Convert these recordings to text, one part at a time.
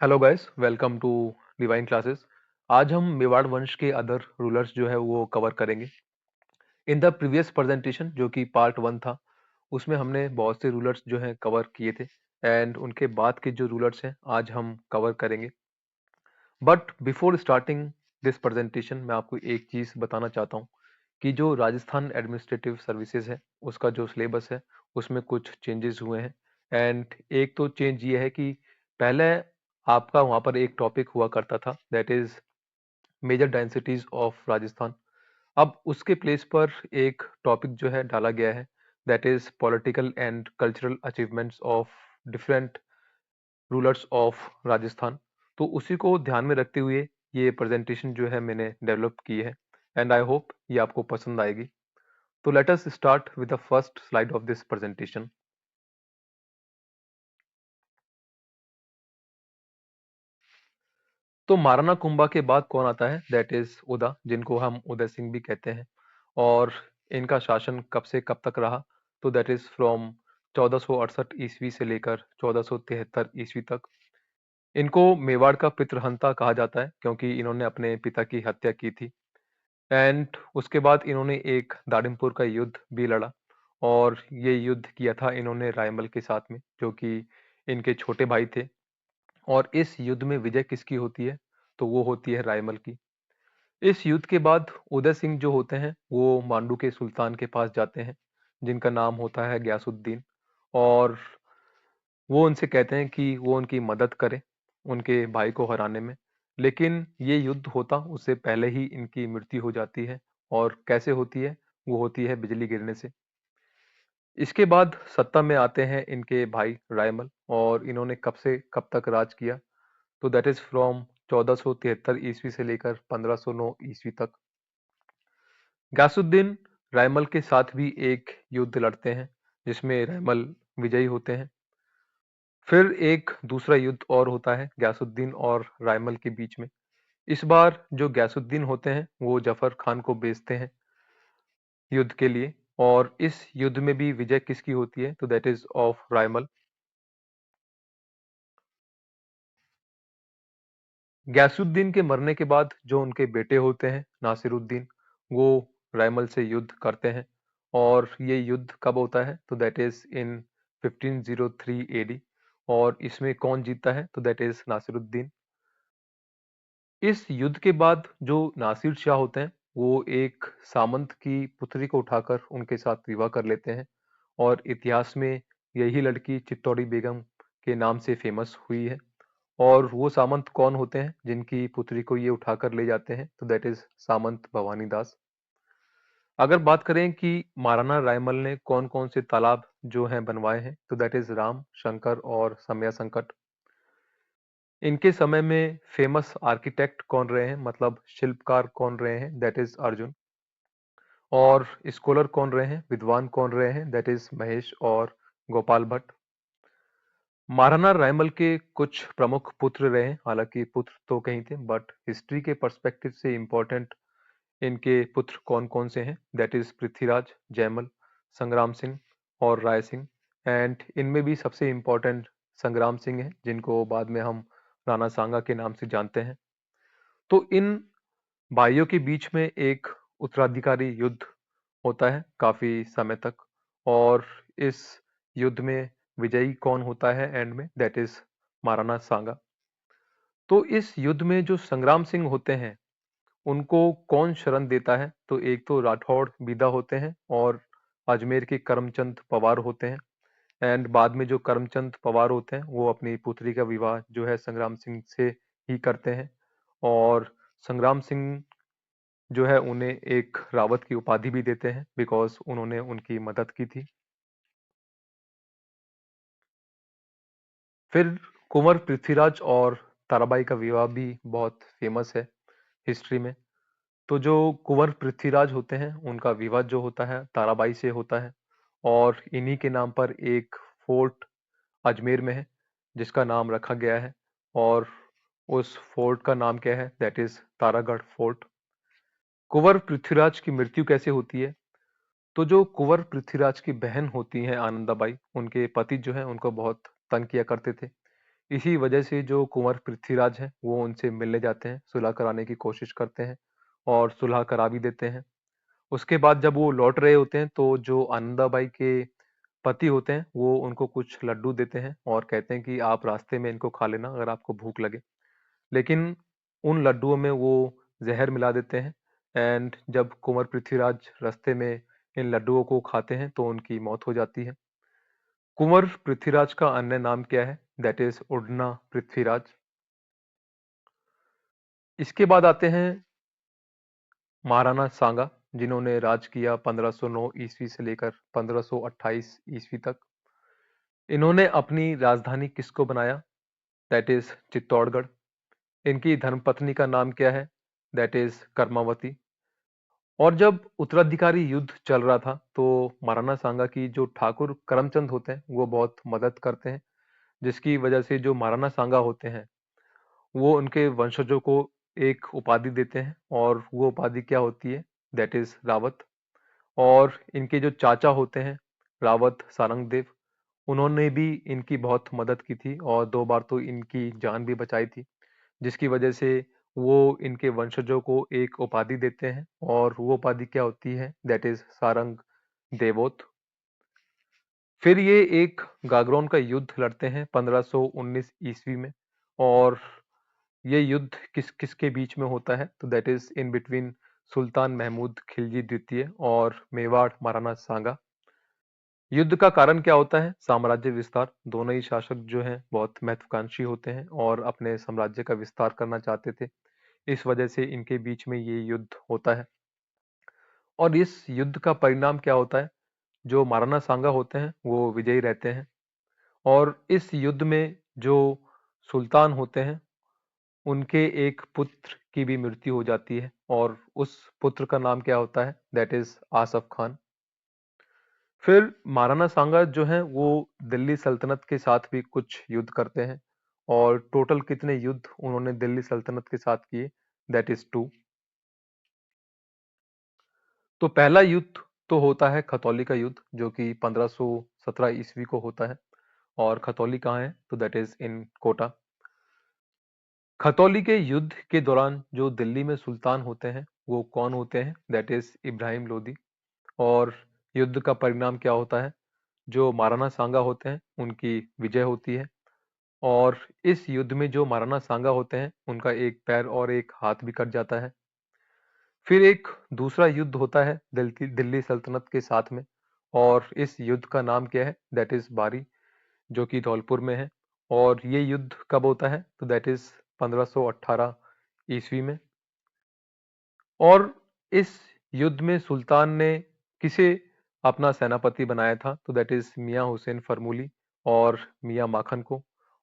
Hello guys, welcome to divine classes. आज हम मेवाड़ वंश के अदर रूलर्स जो है वो कवर करेंगे। इन द प्रीवियस प्रेजेंटेशन जो कि पार्ट वन था, उसमें हमने बहुत से रूलर्स जो हैं कवर किए थे एंड उनके बाद के जो रूलर्स हैं आज हम कवर करेंगे। But before starting this presentation मैं आपको एक चीज़ बताना चाहता हूँ कि जो राजस्थान एडमिनिस्ट्रेटिव सर्विसेज है उसका जो सिलेबस है उसमें कुछ चेंजेस हुए हैं। एंड एक तो चेंज ये है कि पहले आपका वहाँ पर एक टॉपिक हुआ करता था, that is major dynasties of Rajasthan. अब उसके प्लेस पर एक टॉपिक जो है डाला गया है, that is political and cultural achievements of different rulers of Rajasthan. तो उसी को ध्यान में रखते हुए ये प्रेजेंटेशन जो है मैंने डेवलप की है एंड आई होप ये आपको पसंद आएगी। तो let us start with the first slide of this presentation. तो महाराणा कुंभा के बाद कौन आता है, दैट इज उदा, जिनको हम उदय सिंह भी कहते हैं। और इनका शासन कब से कब तक रहा, तो दैट इज फ्रॉम 1468 ईस्वी से लेकर 1473 ईस्वी तक। इनको मेवाड़ का पितृहंता कहा जाता है क्योंकि इन्होंने अपने पिता की हत्या की थी। एंड उसके बाद इन्होंने एक दाड़िमपुर का युद्ध भी लड़ा और ये युद्ध किया था इन्होंने रायमल के साथ में, जो कि इनके छोटे भाई थे। और इस युद्ध में विजय किसकी होती है, तो वो होती है रायमल की। इस युद्ध के बाद उदय सिंह जो होते हैं वो मांडू के सुल्तान के पास जाते हैं, जिनका नाम होता है गयासुद्दीन। और वो उनसे कहते हैं कि वो उनकी मदद करें उनके भाई को हराने में। लेकिन ये युद्ध होता उससे पहले ही इनकी मृत्यु हो जाती है। और कैसे होती है, वो होती है बिजली गिरने से। इसके बाद सत्ता में आते हैं इनके भाई रायमल, और इन्होंने कब से कब तक राज किया, तो दैट इज फ्रॉम 1473 ईस्वी से लेकर 1509 ईस्वी तक। गयासुद्दीन रायमल के साथ भी एक युद्ध लड़ते हैं जिसमें रायमल विजयी होते हैं। फिर एक दूसरा युद्ध और होता है गयासुद्दीन और रायमल के बीच में। इस बार जो गयासुद्दीन होते हैं वो जफर खान को बेचते हैं युद्ध के लिए। और इस युद्ध में भी विजय किसकी होती है, तो that is of Raimal. Ghiyasuddin के मरने के बाद जो उनके बेटे होते हैं नासिरुद्दीन, वो रायमल से युद्ध करते हैं। और ये युद्ध कब होता है, तो दैट इज इन 1503 एडी। और इसमें कौन जीतता है, तो दैट इज नासिरुद्दीन। इस युद्ध के बाद जो नासिर शाह होते हैं वो एक सामंत की पुत्री को उठाकर उनके साथ विवाह कर लेते हैं। और इतिहास में यही लड़की चित्तौड़ी बेगम के नाम से फेमस हुई है। और वो सामंत कौन होते हैं जिनकी पुत्री को ये उठाकर ले जाते हैं, तो दैट इज सामंत भवानी दास। अगर बात करें कि महाराणा रायमल ने कौन कौन से तालाब जो हैं बनवाए हैं, तो दैट इज राम, शंकर और समया संकट। इनके समय में फेमस आर्किटेक्ट कौन रहे हैं, मतलब शिल्पकार कौन रहे हैं, दैट इज अर्जुन। और स्कॉलर कौन रहे हैं, विद्वान कौन रहे हैं, दैट इज महेश और गोपाल भट्ट। महाराणा रायमल के कुछ प्रमुख पुत्र रहे हैं, हालांकि पुत्र तो कहीं थे बट हिस्ट्री के पर्सपेक्टिव से इंपॉर्टेंट इनके पुत्र कौन कौन से हैं, दैट इज पृथ्वीराज, जयमल, संग्राम सिंह और राय सिंह। एंड इनमें भी सबसे इंपॉर्टेंट संग्राम सिंह हैं, जिनको बाद में हम राणा सांगा के नाम से जानते हैं। तो इन भाइयों के बीच में एक उत्तराधिकारी युद्ध होता है काफी समय तक। और इस युद्ध में विजयी कौन होता है एंड में, दैट इज महाराणा सांगा। तो इस युद्ध में जो संग्राम सिंह होते हैं उनको कौन शरण देता है, तो एक तो राठौड़ बीदा होते हैं और अजमेर के करमचंद पवार होते हैं। एंड बाद में जो करमचंद पवार होते हैं वो अपनी पुत्री का विवाह जो है संग्राम सिंह से ही करते हैं। और संग्राम सिंह जो है उन्हें एक रावत की उपाधि भी देते हैं बिकॉज उन्होंने उनकी मदद की थी। फिर कुंवर पृथ्वीराज और ताराबाई का विवाह भी बहुत फेमस है हिस्ट्री में। तो जो कुंवर पृथ्वीराज होते हैं उनका विवाह जो होता है ताराबाई से होता है। और इन्हीं के नाम पर एक फोर्ट अजमेर में है जिसका नाम रखा गया है। और उस फोर्ट का नाम क्या है, दैट इज तारागढ़ फोर्ट। कुंवर पृथ्वीराज की मृत्यु कैसे होती है, तो जो कुंवर पृथ्वीराज की बहन होती हैं आनंदाबाई, उनके पति जो है उनको बहुत तंग किया करते थे। इसी वजह से जो कुंवर पृथ्वीराज हैं, वो उनसे मिलने जाते हैं, सुलह कराने की कोशिश करते हैं और सुलह करा भी देते हैं। उसके बाद जब वो लौट रहे होते हैं, तो जो आनंदाबाई के पति होते हैं, वो उनको कुछ लड्डू देते हैं और कहते हैं कि आप रास्ते में इनको खा लेना अगर आपको भूख लगे। लेकिन उन लड्डुओं में वो ज़हर मिला देते हैं एंड जब कुंवर पृथ्वीराज रास्ते में इन लड्डुओं को खाते हैं, तो उनकी मौत हो जाती है। कुंवर पृथ्वीराज का अन्य नाम क्या है? दैट इज़ उडना पृथ्वीराज। इसके बाद आते हैं महाराणा सांगा, जिन्होंने राज किया 1509 ईस्वी से लेकर 1528 ईस्वी तक। इन्होंने अपनी राजधानी किसको बनाया? That is Chittorgarh. इनकी धर्मपत्नी का नाम क्या है? That is Karmavati. और जब उत्तराधिकारी युद्ध चल रहा था, तो महाराणा सांगा की जो ठाकुर करमचंद होते हैं, वो बहुत मदद करते हैं, जिसकी वजह से जो महाराणा सांगा होते हैं, वो उनके वंशजों को एक उपाधि देते हैं और वो उपाधि क्या होती है? That is Rawat. और इनके जो चाचा होते हैं, रावत सारंगदेव, उन्होंने भी इनकी बहुत मदद की थी और 2 बार तो इनकी जान भी बचाई थी, जिसकी वजह से वो इनके वंशजों को एक उपाधि देते हैं और वो उपाधि क्या होती है? That is Sarang Devot. फिर ये एक गागरोन का युद्ध लड़ते हैं 1519 ईस्वी में और ये युद्ध किसके बीच में होता है? तो दैट इज़ इन बिटवीन सुल्तान महमूद खिलजी द्वितीय और मेवाड़ महाराणा सांगा। युद्ध का कारण क्या होता है? साम्राज्य विस्तार। दोनों ही शासक जो हैं बहुत महत्वाकांक्षी होते हैं और अपने साम्राज्य का विस्तार करना चाहते थे। इस वजह से इनके बीच में ये युद्ध होता है। और इस युद्ध का परिणाम क्या होता है? जो महाराणा सांगा होते हैं, वो विजयी रहते हैं और इस युद्ध में जो सुल्तान होते हैं, उनके एक पुत्र की भी मृत्यु हो जाती है और उस पुत्र का नाम क्या होता है? That is Asaf Khan. फिर महाराणा सांगा जो हैं, वो दिल्ली सल्तनत के साथ भी कुछ युद्ध करते हैं और टोटल कितने युद्ध उन्होंने दिल्ली सल्तनत के साथ किए? That is 2। तो पहला युद्ध तो होता है खतौली का युद्ध, जो कि 1517 ईस्वी को होता है और खतौली कहाँ है? तो that is in Kota. Khatoli के युद्ध के दौरान जो दिल्ली में सुल्तान होते हैं, वो कौन होते हैं? That is Ibrahim Lodi. और युद्ध का परिणाम क्या होता है? जो महाराणा सांगा होते हैं, उनकी विजय होती है और इस युद्ध में जो महाराणा सांगा होते हैं, उनका एक पैर और एक हाथ भी कट जाता है। फिर एक दूसरा युद्ध होता है दिल्ली दिल्ली सल्तनत के साथ में और इस युद्ध का नाम क्या है? दैट इज़ बारी, जो कि धौलपुर में है। और ये युद्ध कब होता है? तो दैट इज़ 1518 ईस्वी में। और इस युद्ध में सुल्तान ने किसे अपना सेनापति बनाया था? तो दैट इज़ मियाँ हुसैन फरमूली और मियाँ माखन को।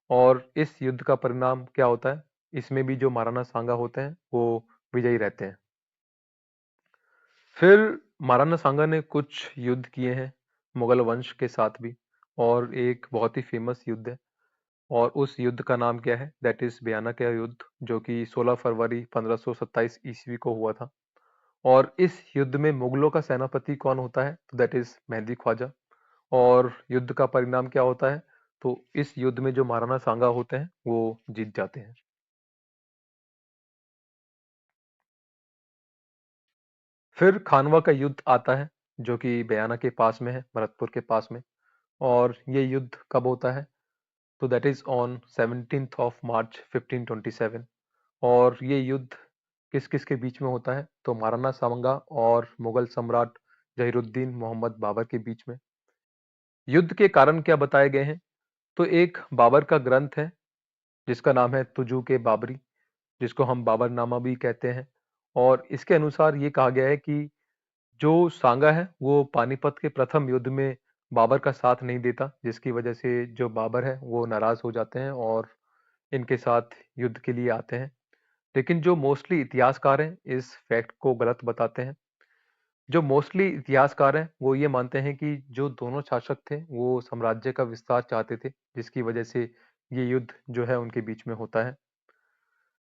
और इस युद्ध का परिणाम क्या होता है? इसमें भी जो महाराणा सांगा होते हैं, वो विजयी रहते हैं। फिर महाराणा सांगा ने कुछ युद्ध किए हैं मुगल वंश के साथ भी और एक बहुत ही फेमस युद्ध है और उस युद्ध का नाम क्या है? दैट इज़ बयाना का युद्ध, जो कि 16 फरवरी 1527 ईस्वी को हुआ था। और इस युद्ध में मुगलों का सेनापति कौन होता है? तो दैट इज़ मेहदी ख्वाजा। और युद्ध का परिणाम क्या होता है? तो इस युद्ध में जो महाराणा सांगा होते हैं, वो जीत जाते हैं। फिर खानवा का युद्ध आता है, जो कि बयाना के पास में है, भरतपुर के पास में। और ये युद्ध कब होता है? तो that is on 17th of March 1527। और ये युद्ध किस-किस के बीच में होता है? तो महाराणा सांगा और मुगल सम्राट जहीरुद्दीन मोहम्मद बाबर के बीच में। युद्ध के कारण क्या बताए गए हैं? तो एक बाबर का ग्रंथ है, जिसका नाम है तुजूक ए बाबरी, जिसको हम बाबरनामा भी कहते हैं। और इसके अनुसार ये कहा गया है कि जो सांगा है, वो पानीपत के प्रथम युद्ध में बाबर का साथ नहीं देता, जिसकी वजह से जो बाबर है, वो नाराज़ हो जाते हैं और इनके साथ युद्ध के लिए आते हैं। लेकिन जो मोस्टली इतिहासकार हैं, इस फैक्ट को गलत बताते हैं। जो मोस्टली इतिहासकार हैं, वो ये मानते हैं कि जो दोनों शासक थे, वो साम्राज्य का विस्तार चाहते थे, जिसकी वजह से ये युद्ध जो है उनके बीच में होता है।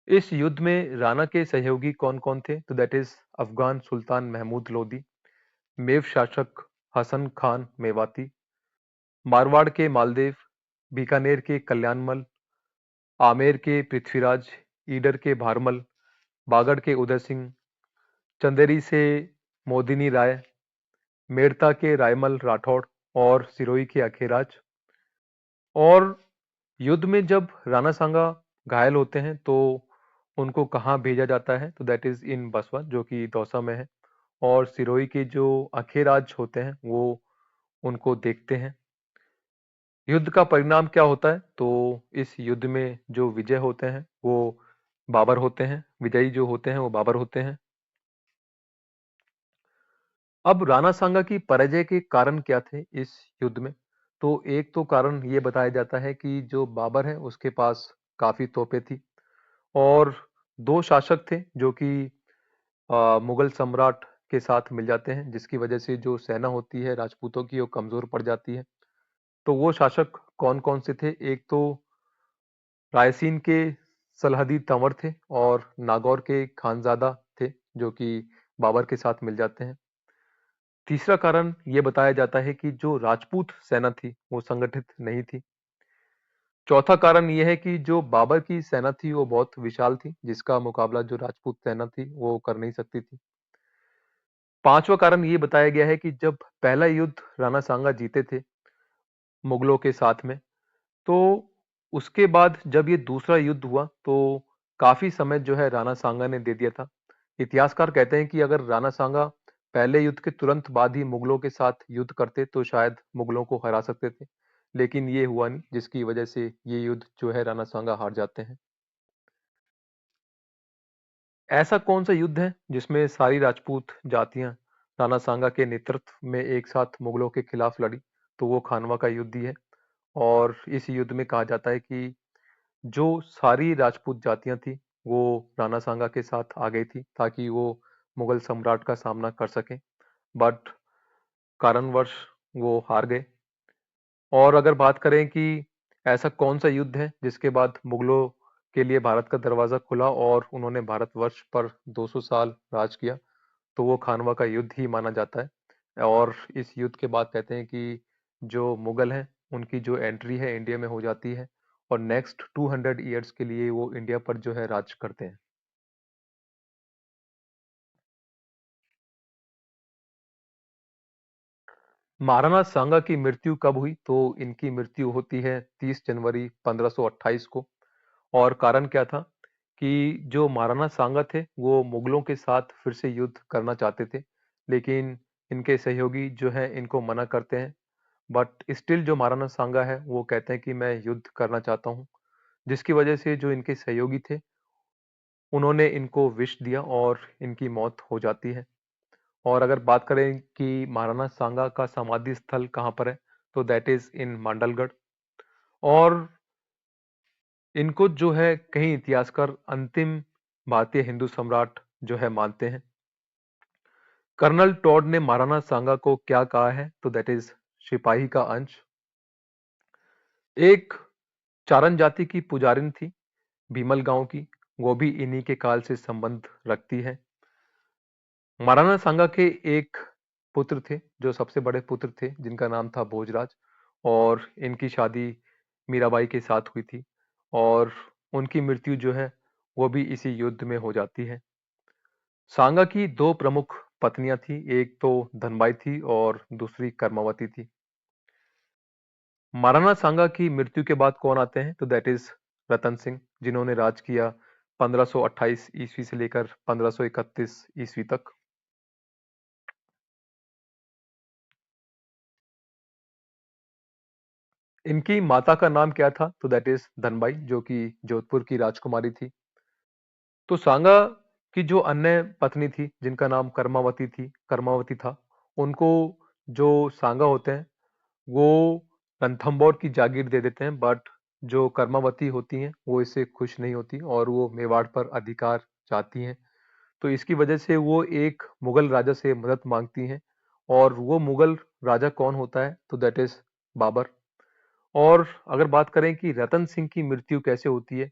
इस युद्ध में राणा के सहयोगी कौन-कौन थे? तो दैट इज़ अफ़गान सुल्तान महमूद लोदी, मेव शासक हसन खान मेवाती, मारवाड़ के मालदेव, बीकानेर के कल्याणमल आमेर के पृथ्वीराज, ईडर के भारमल, बागड़ के उदय सिंह, चंदेरी से मोदिनी राय, मेड़ता के रायमल राठौड़ और सिरोही के अखेराज। और युद्ध में जब राणा सांगा घायल होते हैं तो उनको कहाँ भेजा जाता है? तो दैट इज इन बसवा, जो कि दौसा में है। और सिरोही के जो अखेराज होते हैं वो उनको देखते हैं। युद्ध का परिणाम क्या होता है? तो इस युद्ध में जो विजय होते हैं वो बाबर होते हैं, विजयी जो होते हैं वो बाबर होते हैं। अब राणा सांगा की पराजय के कारण क्या थे इस युद्ध में? तो एक तो कारण ये बताया जाता है कि जो बाबर है उसके पास काफी तोपें थी, और दो शासक थे जो कि मुगल सम्राट के साथ मिल जाते हैं, जिसकी वजह से जो सेना होती है राजपूतों की वो कमजोर पड़ जाती है। तो वो शासक कौन कौन से थे? एक तो रायसीन के सलहदी तंवर थे, और नागौर के खानजादा थे जो कि बाबर के साथ मिल जाते हैं। तीसरा कारण ये बताया जाता है कि जो राजपूत सेना थी वो संगठित नहीं थी। चौथा कारण ये है कि जो बाबर की सेना थी वो बहुत विशाल थी, जिसका मुकाबला जो राजपूत सेना थी वो कर नहीं सकती थी। पांचवा कारण ये बताया गया है कि जब पहला युद्ध राणा सांगा जीते थे मुगलों के साथ में, तो उसके बाद जब ये दूसरा युद्ध हुआ तो काफी समय जो है राणा सांगा ने दे दिया था। इतिहासकार कहते हैं कि अगर राणा सांगा पहले युद्ध के तुरंत बाद ही मुगलों के साथ युद्ध करते तो शायद मुगलों को हरा सकते थे, लेकिन ये हुआ नहीं, जिसकी वजह से ये युद्ध जो है राणा सांगा हार जाते हैं। ऐसा कौन सा युद्ध है जिसमें सारी राजपूत जातियां राणा सांगा के नेतृत्व में एक साथ मुगलों के खिलाफ लड़ी? तो वो खानवा का युद्ध ही है। और इस युद्ध में कहा जाता है कि जो सारी राजपूत जातियां थी वो राणा सांगा के साथ आ गई थी ताकि वो मुगल सम्राट का सामना कर सकें, बट कारणवश वो हार गए। और अगर बात करें कि ऐसा कौन सा युद्ध है जिसके बाद मुगलों के लिए भारत का दरवाजा खुला और उन्होंने भारतवर्ष पर 200 साल राज किया, तो वो खानवा का युद्ध ही माना जाता है। और इस युद्ध के बाद कहते हैं कि जो मुगल हैं उनकी जो एंट्री है इंडिया में हो जाती है, और नेक्स्ट 200 ईयर्स के लिए वो इंडिया पर जो है राज करते हैं। महाराणा सांगा की मृत्यु कब हुई? तो इनकी मृत्यु होती है 30 जनवरी 1528 को। और कारण क्या था कि जो महाराणा सांगा थे वो मुगलों के साथ फिर से युद्ध करना चाहते थे, लेकिन इनके सहयोगी जो है इनको मना करते हैं। बट स्टिल जो महाराणा सांगा है वो कहते हैं कि मैं युद्ध करना चाहता हूँ, जिसकी वजह से जो इनके सहयोगी थे उन्होंने इनको विष दिया और इनकी मौत हो जाती है। और अगर बात करें कि महाराणा सांगा का समाधि स्थल कहाँ पर है, तो दैट इज इन मांडलगढ़। और इनको जो है कई इतिहासकार अंतिम भारतीय हिंदू सम्राट जो है मानते हैं। कर्नल टॉड ने महाराणा सांगा को क्या कहा है? तो दैट इज सिपाही का अंश। एक चारण जाति की पुजारिन थी भीमल गांव की, वो भी इन्हीं के काल से संबंध रखती है। महाराणा सांगा के एक पुत्र थे, जो सबसे बड़े पुत्र थे, जिनका नाम था भोजराज, और इनकी शादी मीराबाई के साथ हुई थी, और उनकी मृत्यु जो है वो भी इसी युद्ध में हो जाती है। सांगा की दो प्रमुख पत्नियां थी, एक तो धनबाई थी और दूसरी कर्मावती थी। महाराणा सांगा की मृत्यु के बाद कौन आते हैं? तो दैट इज रतन सिंह, जिन्होंने राज किया 1528 ईस्वी से लेकर 1531 ईस्वी तक। इनकी माता का नाम क्या था? तो दैट इज धनबाई, जो कि जोधपुर की राजकुमारी थी। तो सांगा की जो अन्य पत्नी थी जिनका नाम कर्मावती था, उनको जो सांगा होते हैं वो रणथंभौर की जागीर दे देते हैं, बट जो कर्मावती होती हैं वो इससे खुश नहीं होती और वो मेवाड़ पर अधिकार चाहती हैं। तो इसकी वजह से वो एक मुगल राजा से मदद मांगती हैं, और वो मुगल राजा कौन होता है? तो दैट इज बाबर। और अगर बात करें कि रतन सिंह की मृत्यु कैसे होती है,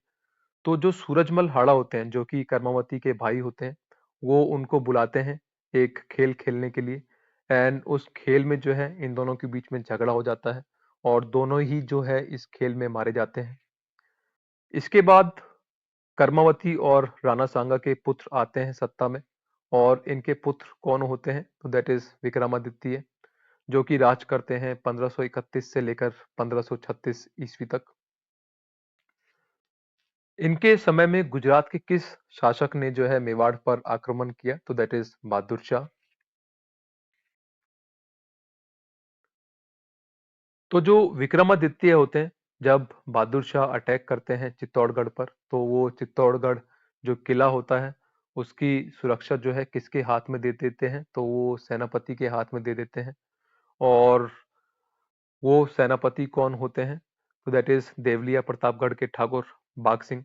तो जो सूरजमल हाड़ा होते हैं जो कि कर्मावती के भाई होते हैं, वो उनको बुलाते हैं एक खेल खेलने के लिए, एंड उस खेल में जो है इन दोनों के बीच में झगड़ा हो जाता है और दोनों ही जो है इस खेल में मारे जाते हैं। इसके बाद कर्मावती और राणा सांगा के पुत्र आते हैं सत्ता में, और इनके पुत्र कौन होते हैं? तो दैट इज विक्रमादित्य, जो कि राज करते हैं 1531 से लेकर 1536 ईस्वी तक। इनके समय में गुजरात के किस शासक ने जो है मेवाड़ पर आक्रमण किया? तो दैट इज बहादुर शाह। तो जो विक्रमादित्य होते हैं, जब बहादुर शाह अटैक करते हैं चित्तौड़गढ़ पर, तो वो चित्तौड़गढ़ जो किला होता है, उसकी सुरक्षा जो है किसके हाथ में दे देते हैं? तो वो सेनापति के हाथ में दे देते हैं। और वो सेनापति कौन होते हैं? तो दैट इज देवलिया प्रतापगढ़ के ठाकुर बाघ सिंह।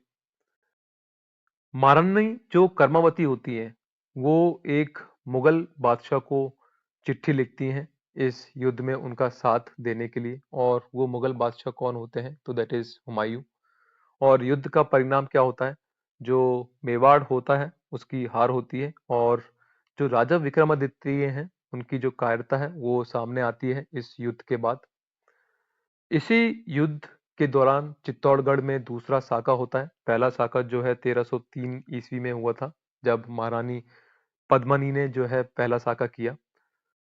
महारानी जो कर्मावती होती है, वो एक मुगल बादशाह को चिट्ठी लिखती हैं इस युद्ध में उनका साथ देने के लिए। और वो मुगल बादशाह कौन होते हैं? तो दैट इज हुमायूं। और युद्ध का परिणाम क्या होता है? जो मेवाड़ होता है उसकी हार होती है, और जो राजा विक्रमादित्य हैं उनकी जो कायरता है वो सामने आती है इस युद्ध के बाद। इसी युद्ध के दौरान चित्तौड़गढ़ में दूसरा साका होता है। पहला साका जो है 1303 ईस्वी में हुआ था, जब महारानी पद्मिनी ने जो है पहला साका किया।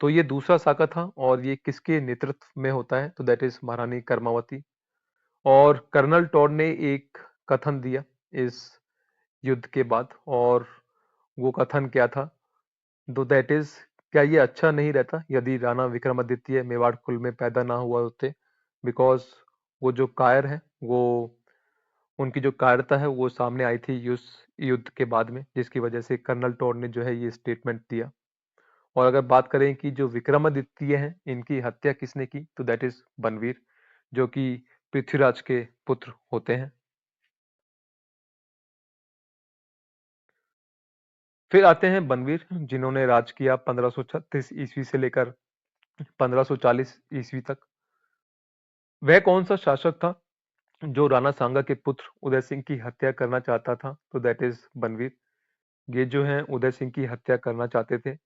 तो ये दूसरा साका था, और ये किसके नेतृत्व में होता है? तो दैट इज महारानी कर्मावती। और कर्नल टॉड ने एक कथन दिया इस युद्ध के बाद, और वो कथन क्या था? तो दैट इज, क्या ये अच्छा नहीं रहता यदि राणा विक्रमादित्य मेवाड़ कुल में पैदा ना हुआ होते? बिकॉज वो जो कायर है, वो उनकी जो कायरता है वो सामने आई थी उस युद्ध के बाद में, जिसकी वजह से कर्नल टॉड ने जो है ये स्टेटमेंट दिया। और अगर बात करें कि जो विक्रमादित्य हैं इनकी हत्या किसने की? तो दैट इज बनवीर, जो कि पृथ्वीराज के पुत्र होते हैं। फिर आते हैं बनवीर, जिन्होंने राज किया 1536 ईस्वी से लेकर 1540 ईस्वी तक। वह कौन सा शासक था जो राणा सांगा के पुत्र उदय सिंह की हत्या करना चाहता था? तो दैट इज बनवीर। ये जो है उदय सिंह की हत्या करना चाहते थे,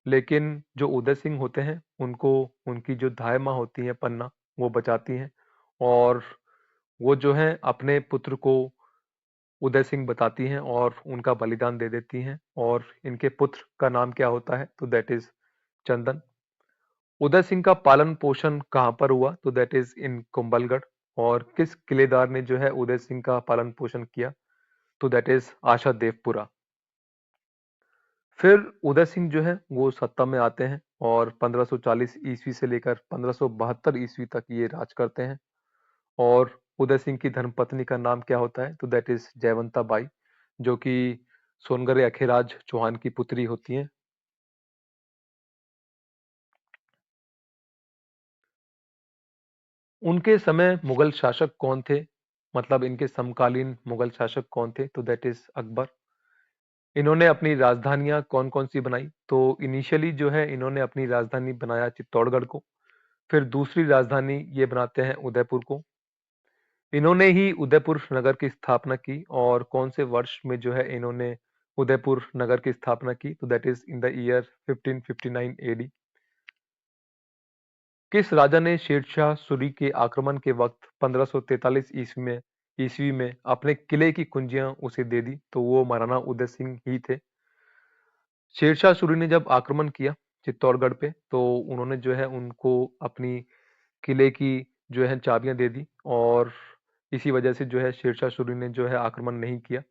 लेकिन जो उदय सिंह होते हैं उनको उनकी जो धाय माँ होती है पन्ना, वो बचाती हैं। और वो जो है अपने पुत्र को उदय सिंह बताती हैं और उनका बलिदान दे देती हैं। और इनके पुत्र का नाम क्या होता है? तो दैट इज चंदन। उदय सिंह का पालन पोषण कहाँ पर हुआ? तो दैट इज इन कुंभलगढ़। और किस किलेदार ने जो है उदय सिंह का पालन पोषण किया? तो दैट इज आशा देवपुरा। फिर उदय सिंह जो है वो सत्ता में आते हैं, और 1540 ईस्वी से लेकर 1572 ईस्वी तक ये राज करते हैं। और उदय सिंह की धर्मपत्नी का नाम क्या होता है? तो दैट इज जयवंता बाई, जो कि सोनगरे अखेराज चौहान की पुत्री होती हैं। उनके समय मुगल शासक कौन थे? मतलब इनके समकालीन मुगल शासक कौन थे? तो दैट इज अकबर। इन्होंने अपनी राजधानियां कौन कौन सी बनाई? तो इनिशियली जो है इन्होंने अपनी राजधानी बनाया चित्तौड़गढ़ को। फिर दूसरी राजधानी ये बनाते हैं उदयपुर को। इन्होंने ही उदयपुर नगर की स्थापना की, और कौन से वर्ष में जो है इन्होंने उदयपुर नगर की स्थापना की? तो that is in the year 1559 AD. किस राजा ने शेरशाह सूरी के आक्रमण के वक्त 1543 ईस्वी में अपने किले की कुंजियां उसे दे दी? तो वो महाराणा उदय सिंह ही थे। शेरशाह सूरी ने जब आक्रमण किया चित्तौड़गढ़ पे, तो उन्होंने जो है उनको अपनी किले की जो है चाबियां दे दी, और इसी वजह से जो है शेरशाह सूरी ने जो है आक्रमण नहीं किया।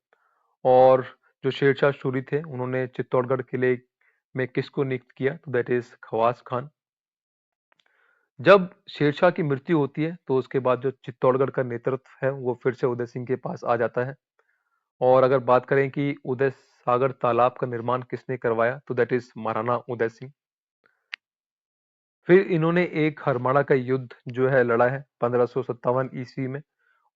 और जो शेरशाह सूरी थे उन्होंने चित्तौड़गढ़ किले में किसको नियुक्त किया? तो दैट इज खवास खान। जब शेरशाह की मृत्यु होती है, तो उसके बाद जो चित्तौड़गढ़ का नेतृत्व है वो फिर से उदय सिंह के पास आ जाता है। और अगर बात करें कि उदय सागर तालाब का निर्माण किसने करवाया? तो दैट इज महाराणा उदय सिंह। फिर इन्होंने एक हरमाणा का युद्ध जो है लड़ा है 1557 ईस्वी में।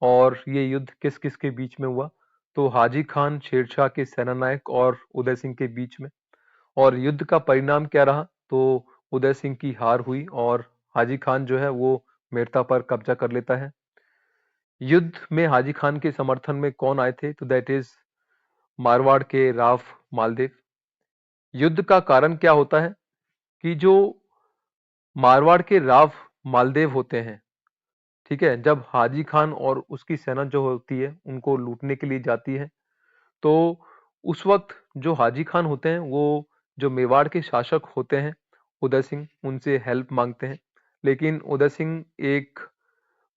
और ये युद्ध किस किस के बीच में हुआ? तो हाजी खान शेरशाह के सेनानायक और उदय सिंह के बीच में। और युद्ध का परिणाम क्या रहा? तो उदय सिंह की हार हुई, और हाजी खान जो है वो मेड़ता पर कब्जा कर लेता है। युद्ध में हाजी खान के समर्थन में कौन आए थे? तो दैट इज मारवाड़ के राव मालदेव। युद्ध का कारण क्या होता है कि जो मारवाड़ के राव मालदेव होते हैं, ठीक है? जब हाजी खान और उसकी सेना जो होती है, उनको लूटने के लिए जाती है, तो उस वक़्त जो हाजी खान होते हैं, वो जो मेवाड़ के शासक होते हैं, उदय सिंह, उनसे हेल्प माँगते हैं। लेकिन उदय सिंह एक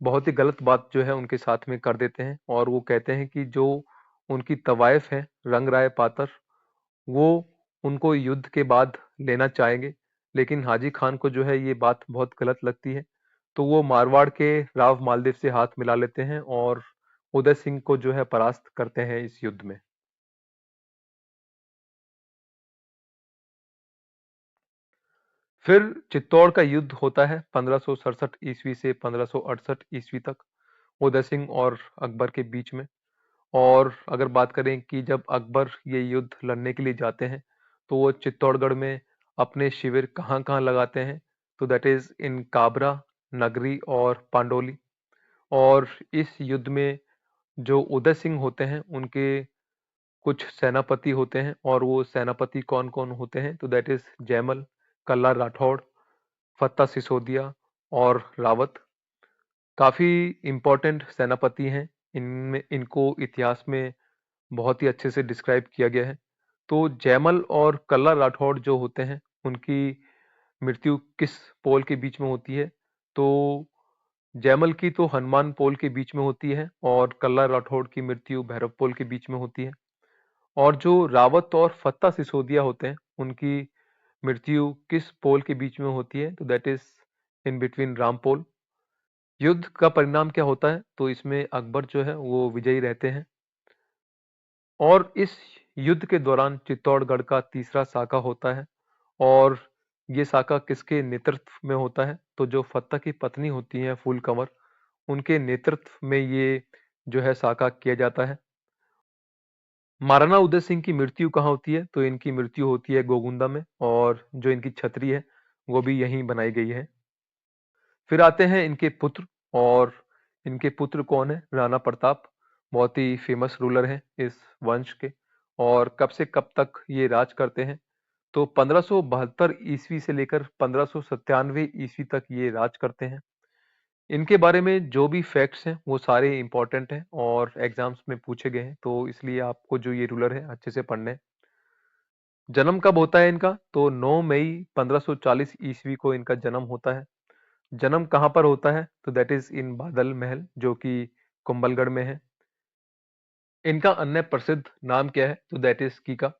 बहुत ही गलत बात जो है उनके साथ में कर देते हैं और वो कहते हैं कि जो उनकी तवाइफ है, रंग राय पातर, वो उनको युद्ध के बाद लेना चाहेंगे। लेकिन हाजी खान को जो है ये बात बहुत गलत लगती है। तो वो मारवाड़ के राव मालदेव से हाथ मिला लेते हैं और उदय सिंह को जो है परास्त करते हैं इस युद्ध में। फिर चित्तौड़ का युद्ध होता है 1567 ईस्वी से 1568 ईस्वी तक, उदय सिंह और अकबर के बीच में। और अगर बात करें कि जब अकबर ये युद्ध लड़ने के लिए जाते हैं, तो वो चित्तौड़गढ़ में अपने शिविर कहाँ-कहाँ लगाते हैं, तो दैट इज इन काबरा, नगरी और पांडोली। और इस युद्ध में जो उदय सिंह होते हैं, उनके कुछ सेनापति होते हैं और वो सेनापति कौन-कौन होते हैं, तो दैट इज जयमल, कल्ला राठौड़, फत्ता सिसोदिया और रावत। काफी इम्पोर्टेंट सेनापति हैं। इनमें इनको इतिहास में बहुत ही अच्छे से डिस्क्राइब किया गया है। तो जयमल और कल्ला राठौड़ जो होते हैं, उनकी मृत्यु किस पोल के बीच में होती है? तो जयमल की तो हनुमान पोल के बीच में होती है और कल्ला राठौड़ की मृत्यु भैरव पोल के बीच में होती है। और जो रावत और फत्ता सिसोदिया होते हैं, उनकी मृत्यु किस पोल के बीच में होती है? तो that is in between Ram Pol. युद्ध का परिणाम क्या होता है? तो इसमें अकबर जो है वो विजयी रहते हैं। और इस युद्ध के दौरान चित्तौड़गढ़ का तीसरा साका होता है और ये साका किसके नेतृत्व में होता है? तो जो फत्ता की पत्नी होती है फूल कंवर, उनके नेतृत्व में ये जो है साका किया जाता है। महाराणा उदय सिंह की मृत्यु कहाँ होती है? तो इनकी मृत्यु होती है गोगुंदा में और जो इनकी छतरी है वो भी यहीं बनाई गई है। फिर आते हैं इनके पुत्र। और इनके पुत्र कौन है? राणा प्रताप, बहुत ही फेमस रूलर हैं इस वंश के। और कब से कब तक ये राज करते हैं? तो 1572 ईस्वी से लेकर 1597 ईस्वी तक ये राज करते हैं। इनके बारे में जो भी फैक्ट्स हैं वो सारे इंपॉर्टेंट हैं और एग्जाम्स में पूछे गए हैं, तो इसलिए आपको जो ये रूलर है अच्छे से पढ़ने हैं। जन्म कब होता है इनका? तो 9 मई 1540 ईस्वी को इनका जन्म होता है। जन्म कहाँ पर होता है? तो दैट इज इन बादल महल, जो कि कुंभलगढ़ में है। इनका अन्य प्रसिद्ध नाम क्या है? तो दैट इज कीका,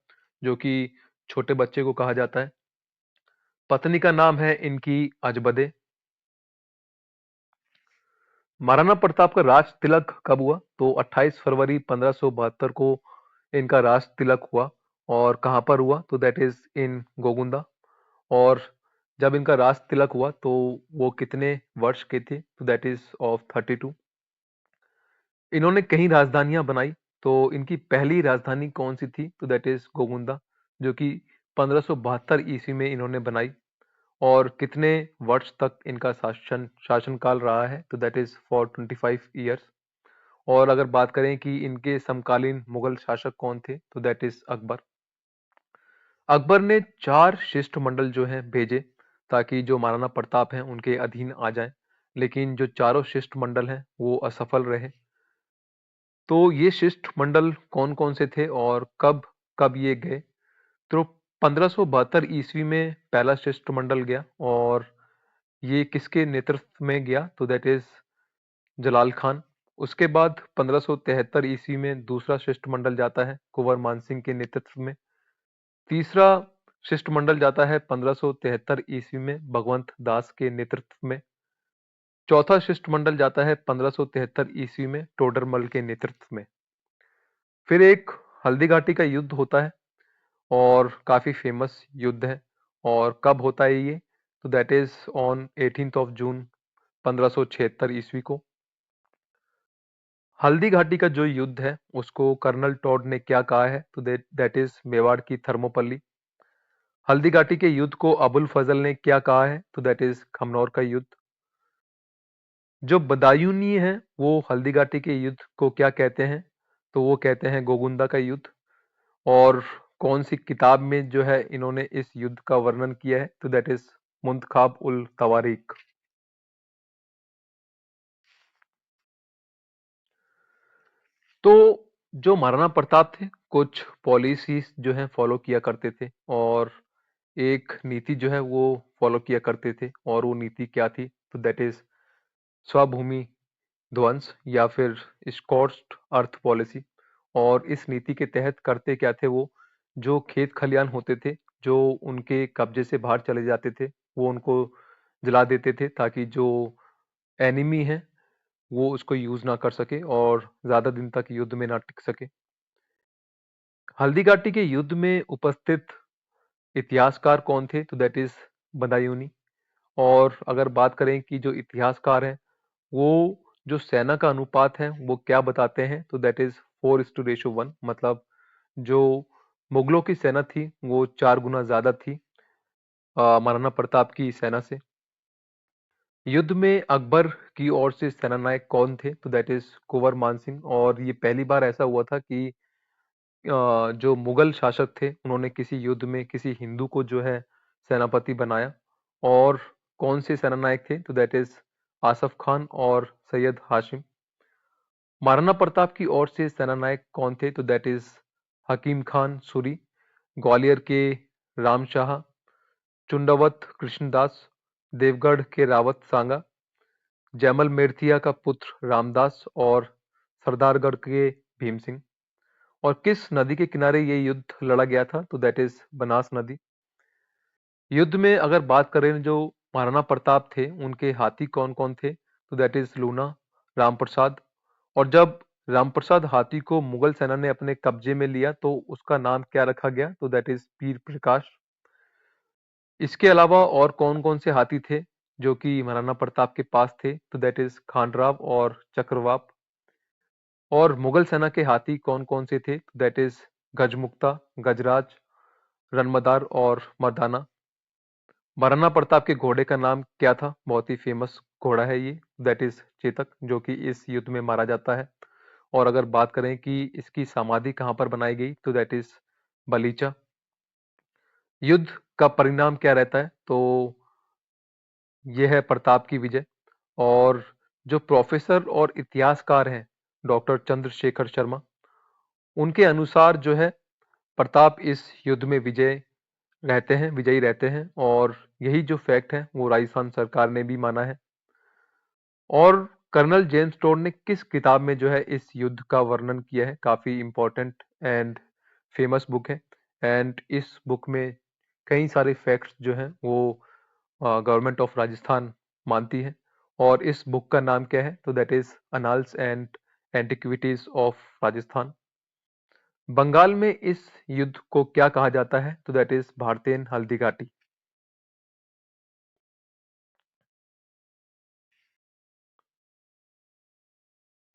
जो कि छोटे बच्चे को कहा जाता है। पत्नी का नाम है इनकी अजबदे। महाराणा प्रताप का राज तिलक कब हुआ? तो 28 फरवरी 1572 को इनका राज तिलक हुआ। और कहाँ पर हुआ? तो दैट इज इन गोगुंदा। और जब इनका राज तिलक हुआ तो वो कितने वर्ष के थे? तो दैट इज ऑफ 32। इन्होंने कई राजधानियां बनाई। तो इनकी पहली राजधानी कौन सी थी? तो दैट इज गोगुंदा, जो कि 1572 ईस्वी में इन्होंने बनाई। और कितने वर्ष तक इनका शासनकाल रहा है? तो दैट इज फॉर 25 ईयर्स। और अगर बात करें कि इनके समकालीन मुगल शासक कौन थे? तो दैट इज अकबर। अकबर ने 4 शिष्टमंडल जो हैं भेजे ताकि जो महाराणा प्रताप हैं उनके अधीन आ जाएं। लेकिन जो चारों शिष्टमंडल हैं वो असफल रहे। तो ये शिष्टमंडल कौन-कौन से थे और कब कब ये गए? तो 1572 ईस्वी में पहला शिष्टमंडल गया और ये किसके नेतृत्व में गया? तो दैट इज जलाल खान। उसके बाद 1573 ईस्वी में दूसरा शिष्टमंडल जाता है कुंवर मानसिंह के नेतृत्व में। तीसरा शिष्टमंडल जाता है 1573 ईस्वी में भगवंत दास के नेतृत्व में। चौथा शिष्टमंडल जाता है 1573 ईस्वी में टोडरमल के नेतृत्व में। फिर एक हल्दी घाटी का युद्ध होता है और काफी फेमस युद्ध है। और कब होता है ये? तो that is on 18th of June 1576 ईस्वी को। हल्दी घाटी का जो युद्ध है उसको कर्नल टॉड ने क्या कहा है? तो दैट इज मेवाड़ की थर्मोपल्ली। हल्दी घाटी के युद्ध को अबुल फजल ने क्या कहा है? तो दैट इज खमनौर का युद्ध। जो बदायूंनी है वो हल्दी घाटी के युद्ध को क्या कहते हैं? तो वो कहते हैं गोगुंदा का युद्ध। और कौन सी किताब में जो है इन्होंने इस युद्ध का वर्णन किया है? तो दैट इज मुंतखाब उल तवारीख। तो जो महाराणा प्रताप थे, कुछ पॉलिसीज जो हैं फॉलो किया करते थे और एक नीति जो है वो फॉलो किया करते थे। और वो नीति क्या थी? तो दैट इज स्वभूमि ध्वंस या फिर स्कॉर्च्ड अर्थ पॉलिसी। और इस नीति के तहत करते क्या थे वो? जो खेत खलियान होते थे, जो उनके कब्जे से बाहर चले जाते थे, वो उनको जला देते थे ताकि जो एनिमी है वो उसको यूज ना कर सके और ज्यादा दिन तक युद्ध में ना टिक सके। हल्दी घाटी के युद्ध में उपस्थित इतिहासकार कौन थे? तो दैट इज बदायूनी। और अगर बात करें कि जो इतिहासकार हैं वो जो सेना का अनुपात है वो क्या बताते हैं? तो दैट इज 4:1। मतलब जो मुगलों की सेना थी वो 4 गुना ज्यादा थी महाराणा प्रताप की सेना से। युद्ध में अकबर की ओर से सेनानायक कौन थे? तो दैट इज कुंवर मान सिंह। और ये पहली बार ऐसा हुआ था कि जो मुगल शासक थे उन्होंने किसी युद्ध में किसी हिंदू को जो है सेनापति बनाया। और कौन से सेनानायक थे? तो दैट इज आसफ खान और सैयद हाशिम। महाराणा प्रताप की ओर से सेनानायक कौन थे? तो दैट इज हकीम खान सूरी, ग्वालियर के राम शाह, चुंडावत कृष्णदास, देवगढ़ के रावत सांगा, जैमल मेरथिया का पुत्र रामदास और सरदारगढ़ के भीम सिंह। और किस नदी के किनारे ये युद्ध लड़ा गया था? तो दैट इज बनास नदी। युद्ध में अगर बात करें जो महाराणा प्रताप थे उनके हाथी कौन कौन थे? तो दैट इज लूना, रामप्रसाद। और जब रामप्रसाद हाथी को मुगल सेना ने अपने कब्जे में लिया तो उसका नाम क्या रखा गया? तो दैट इज पीर प्रकाश। इसके अलावा और कौन कौन से हाथी थे जो कि महाराणा प्रताप के पास थे? तो दैट इज खांडराव और चक्रवाप। और मुगल सेना के हाथी कौन कौन से थे? दैट इज गजमुक्ता, गजराज, रनमदार और मर्दाना। महाराणा प्रताप के घोड़े का नाम क्या था? बहुत ही फेमस घोड़ा है ये, दैट इज चेतक, जो कि इस युद्ध में मारा जाता है। और अगर बात करें कि इसकी समाधि कहाँ पर बनाई गई तो दैट इज बलीचा। युद्ध का परिणाम क्या रहता है? तो यह है प्रताप की विजय। और जो प्रोफेसर और इतिहासकार हैं डॉक्टर चंद्रशेखर शर्मा, उनके अनुसार जो है प्रताप इस युद्ध में विजयी रहते हैं। और यही जो फैक्ट है वो राजस्थान सरकार ने भी माना है। और कर्नल जेम्स टोड ने किस किताब में जो है इस युद्ध का वर्णन किया है? काफी इंपॉर्टेंट एंड फेमस बुक है। एंड इस बुक में कई सारे फैक्ट्स जो हैं वो गवर्नमेंट ऑफ राजस्थान मानती है। और इस बुक का नाम क्या है? तो that is annals and antiquities of Rajasthan. Bengal में इस युद्ध को क्या कहा जाता है? तो दैट इज भारतेन हल्दी घाटी।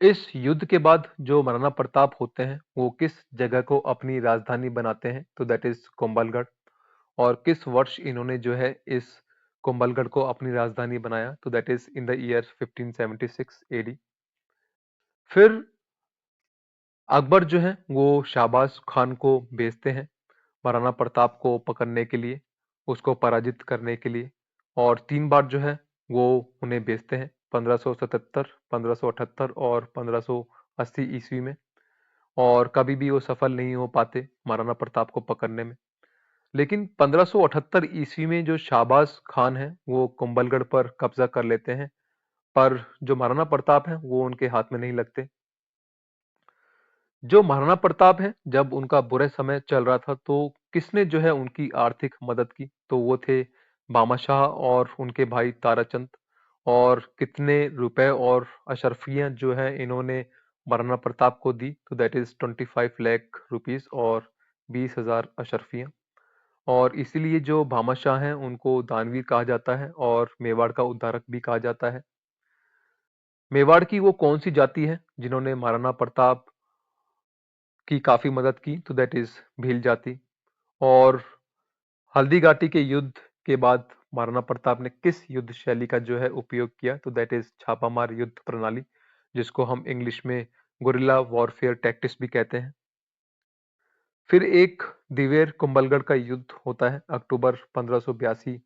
इस युद्ध के बाद जो महाराणा प्रताप होते हैं वो किस जगह को अपनी राजधानी बनाते हैं? तो दैट इज कुंभलगढ़। और किस वर्ष इन्होंने जो है इस कुंभलगढ़ को अपनी राजधानी बनाया? तो that is in the year 1576 AD. फिर अकबर जो है वो शाहबाज खान को भेजते हैं महाराणा प्रताप को पकड़ने के लिए, उसको पराजित करने के लिए। और 3 बार जो है वो उन्हें भेजते हैं, 1577, 1578 और 1580 ईस्वी में। और कभी भी वो सफल नहीं हो पाते महाराणा प्रताप को पकड़ने में। लेकिन 1578 ईस्वी में जो शाहबाज खान है वो कुंभलगढ़ पर कब्जा कर लेते हैं। पर जो महाराणा प्रताप है वो उनके हाथ में नहीं लगते। जो महाराणा प्रताप है जब उनका बुरे समय चल रहा था तो किसने जो है उनकी आर्थिक मदद की? तो वो थे भामाशाह और उनके भाई ताराचंद। और कितने रुपए और अशर्फियां जो है इन्होंने महाराणा प्रताप को दी? तो दैट इज 25 लाख रुपीस और 20,000 अशर्फियां। और इसीलिए जो भामाशाह हैं उनको दानवीर कहा जाता है और मेवाड़ का उद्धारक भी कहा जाता है। मेवाड़ की वो कौन सी जाति है जिन्होंने महाराणा प्रताप की काफी मदद की? तो दैट इज भील जाति। और हल्दी घाटी के युद्ध के बाद महाराणा प्रताप ने किस युद्ध शैली का जो है उपयोग किया? तो दैट इज छापामार युद्ध प्रणाली, जिसको हम इंग्लिश में गुरिल्ला वॉरफेयर टैक्टिक्स भी कहते हैं। फिर एक दिवेर कुंभलगढ़ का युद्ध होता है अक्टूबर 1582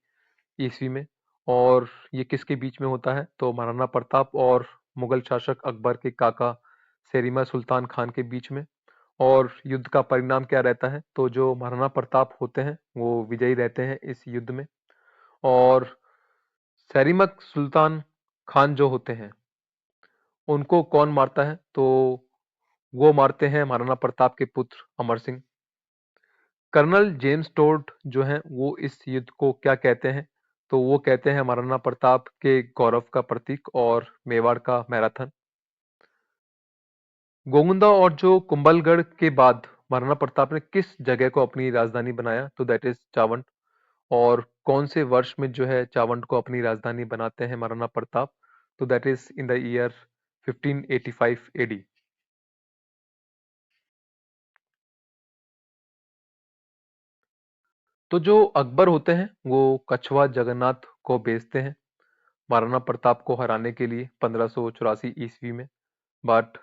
ईस्वी में। और ये किसके बीच में होता है? तो महाराणा प्रताप और मुगल शासक अकबर के काका सेरिमा सुल्तान खान के बीच में। और युद्ध का परिणाम क्या रहता है, तो जो महाराणा प्रताप होते हैं वो विजयी रहते हैं इस युद्ध में। और सेरिमक सुल्तान खान जो होते हैं उनको कौन मारता है, तो वो मारते हैं महाराणा प्रताप के पुत्र Amar Singh. Colonel James Tod जो हैं वो इस युद्ध को क्या कहते हैं, तो वो कहते हैं महाराणा प्रताप के गौरव का प्रतीक और मेवाड़ का मैराथन। गोमुंदा और जो कुंभलगढ़ के बाद महाराणा प्रताप ने किस जगह को अपनी राजधानी बनाया, तो दैट इज चावंड। और कौन से वर्ष में जो है चावंड को अपनी राजधानी बनाते हैं महाराणा प्रताप, तो that is in the year 1585 AD. तो जो अकबर होते हैं वो कछवा जगन्नाथ को बेचते हैं महाराणा प्रताप को हराने के लिए 1584 ईस्वी में, बट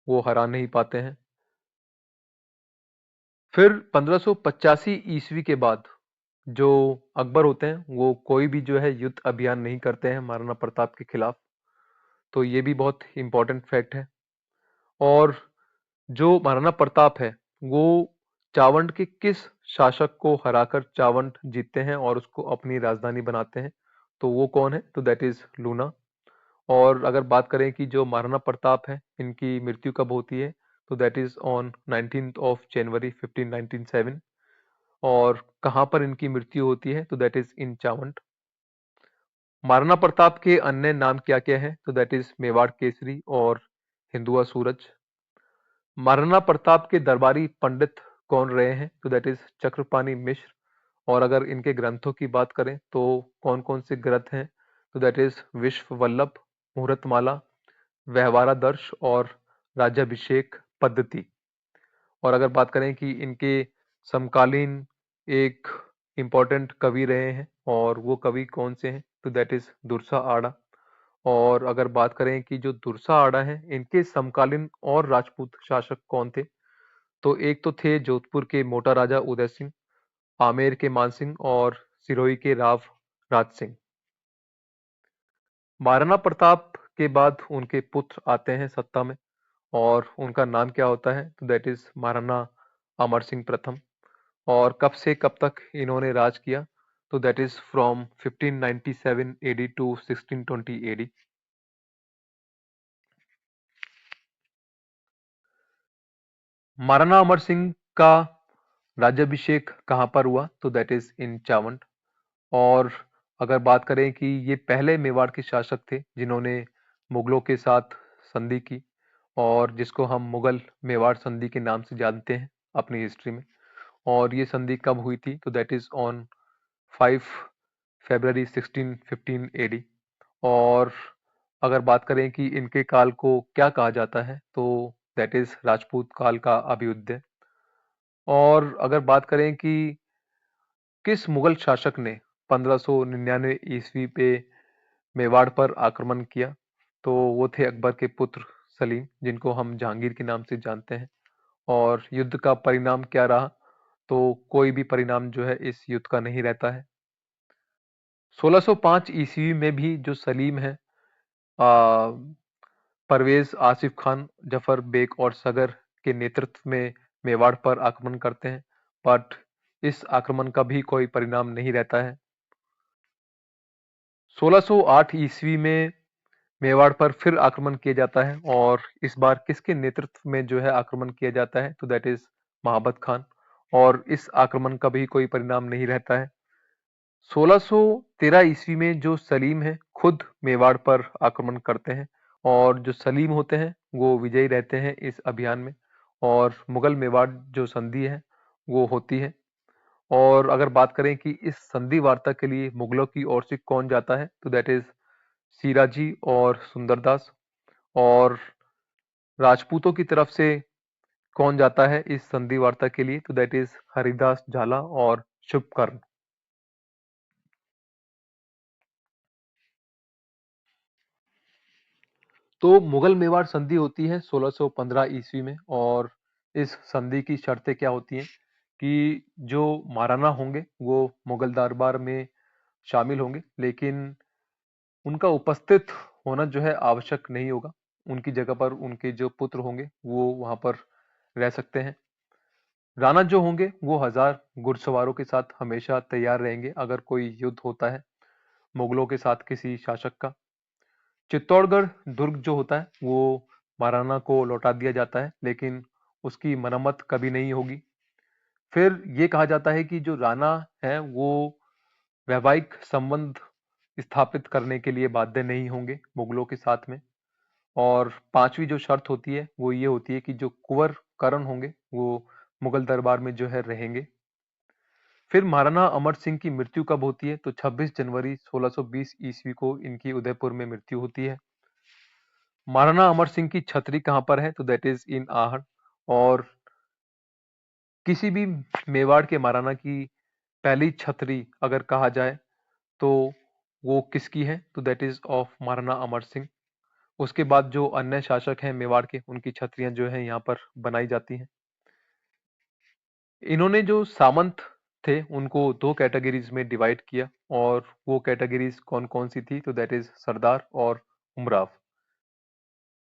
वो हरा नहीं पाते हैं। फिर 1585 ईस्वी के बाद जो अकबर होते हैं वो कोई भी जो है युद्ध अभियान नहीं करते हैं महाराणा प्रताप के खिलाफ। तो ये भी बहुत इंपॉर्टेंट फैक्ट है। और जो महाराणा प्रताप है वो चावंड के किस शासक को हराकर चावंड जीतते हैं और उसको अपनी राजधानी बनाते हैं, तो वो कौन है, तो दैट इज लूना। और अगर बात करें कि जो महाराणा प्रताप है इनकी मृत्यु कब होती है, तो that is on 19th of January 1597। और कहाँ पर इनकी मृत्यु होती है, तो that is in Chavand. Maharana Pratap के अन्य नाम क्या क्या है, तो दैट इज मेवाड़ केसरी और हिंदुआ सूरज। महाराणा प्रताप के दरबारी पंडित कौन रहे हैं, तो दैट इज चक्रपाणी मिश्र। और अगर इनके ग्रंथों की बात करें तो कौन कौन से ग्रंथ हैं, तो दैट इज विश्व वल्लभ, मुहूर्तमाला, व्यवहारादर्श और राज्याभिषेक पद्धति। और अगर बात करें कि इनके समकालीन एक इम्पोर्टेंट कवि रहे हैं और वो कवि कौन से हैं, तो दैट इज दुर्सा आड़ा। और अगर बात करें कि जो दुर्सा आड़ा है इनके समकालीन और राजपूत शासक कौन थे, तो एक तो थे जोधपुर के मोटा राजा उदय सिंह, आमेर के मान सिंह और सिरोही के राव राज सिंह। महाराणा प्रताप के बाद उनके पुत्र आते हैं सत्ता में और उनका नाम क्या होता है, तो दैट इज महाराणा अमर सिंह प्रथम। और कब से कब तक इन्होंने राज किया, तो that is from 1597 AD to 1620 AD. Maharana Amar Singh का राज्याभिषेक कहाँ पर हुआ, तो दैट इज इन चावंड। और अगर बात करें कि ये पहले मेवाड़ के शासक थे जिन्होंने मुगलों के साथ संधि की और जिसको हम मुगल मेवाड़ संधि के नाम से जानते हैं अपनी हिस्ट्री में। और ये संधि कब हुई थी, तो that is on 5 February 1615 AD. और अगर बात करें कि इनके काल को क्या कहा जाता है, तो दैट इज राजपूत काल का अभ्युदय। और अगर बात करें कि किस मुगल शासक ने 1599 ईस्वी पे मेवाड़ पर आक्रमण किया, तो वो थे अकबर के पुत्र सलीम जिनको हम जहांगीर के नाम से जानते हैं। और युद्ध का परिणाम क्या रहा, तो कोई भी परिणाम जो है इस युद्ध का नहीं रहता है। 1605 ईस्वी में भी जो सलीम है, आ, परवेज आसिफ खान, जफर बेग और सगर के नेतृत्व में मेवाड़ पर आक्रमण करते हैं, बट इस आक्रमण का भी कोई परिणाम नहीं रहता है। 1608 ईस्वी में मेवाड़ पर फिर आक्रमण किया जाता है और इस बार किसके नेतृत्व में जो है आक्रमण किया जाता है, तो दैट इज महाबत खान। और इस आक्रमण का भी कोई परिणाम नहीं रहता है। 1613 ईस्वी में जो सलीम है खुद मेवाड़ पर आक्रमण करते हैं और जो सलीम होते हैं वो विजयी रहते हैं इस अभियान में। और मुगल मेवाड़ जो संधि है वो होती है। और अगर बात करें कि इस संधि वार्ता के लिए मुगलों की ओर से कौन जाता है, तो दैट इज सीराजी और सुंदरदास। और राजपूतों की तरफ से कौन जाता है इस संधि वार्ता के लिए, तो दैट इज हरिदास झाला और शुभकर्ण। तो मुगल मेवाड़ संधि होती है 1615 ईस्वी में। और इस संधि की शर्तें क्या होती हैं कि जो महाराणा होंगे वो मुगल दरबार में शामिल होंगे, लेकिन उनका उपस्थित होना जो है आवश्यक नहीं होगा। उनकी जगह पर उनके जो पुत्र होंगे वो वहां पर रह सकते हैं। राणा जो होंगे वो 1000 घुड़सवारों के साथ हमेशा तैयार रहेंगे अगर कोई युद्ध होता है मुगलों के साथ किसी शासक का। चित्तौड़गढ़ दुर्ग जो होता है वो महाराणा को लौटा दिया जाता है, लेकिन उसकी मरम्मत कभी नहीं होगी। फिर ये कहा जाता है कि जो राणा है वो वैवाहिक संबंध स्थापित करने के लिए बाध्य नहीं होंगे मुगलों के साथ में। और पांचवी जो शर्त होती है वो ये होती है कि जो कुंवर करण होंगे वो मुगल दरबार में जो है रहेंगे। फिर महाराणा अमर सिंह की मृत्यु कब होती है? तो 26 जनवरी 1620 ईस्वी को इनकी उदयपुर में मृत्यु होती है। महाराणा अमर सिंह की छतरी कहाँ पर है? तो दैट इज इन आहड़। और किसी भी मेवाड़ के महाराणा की पहली छतरी अगर कहा जाए तो वो किसकी है? तो that is of Maharana Amar Singh. उसके बाद जो अन्य शासक हैं मेवाड़ के उनकी छतरियां जो है यहाँ पर बनाई जाती हैं। इन्होंने जो सामंत थे उनको दो कैटेगरीज में डिवाइड किया, और वो कैटेगरीज कौन कौन सी थी? तो दैट इज सरदार और उमराव।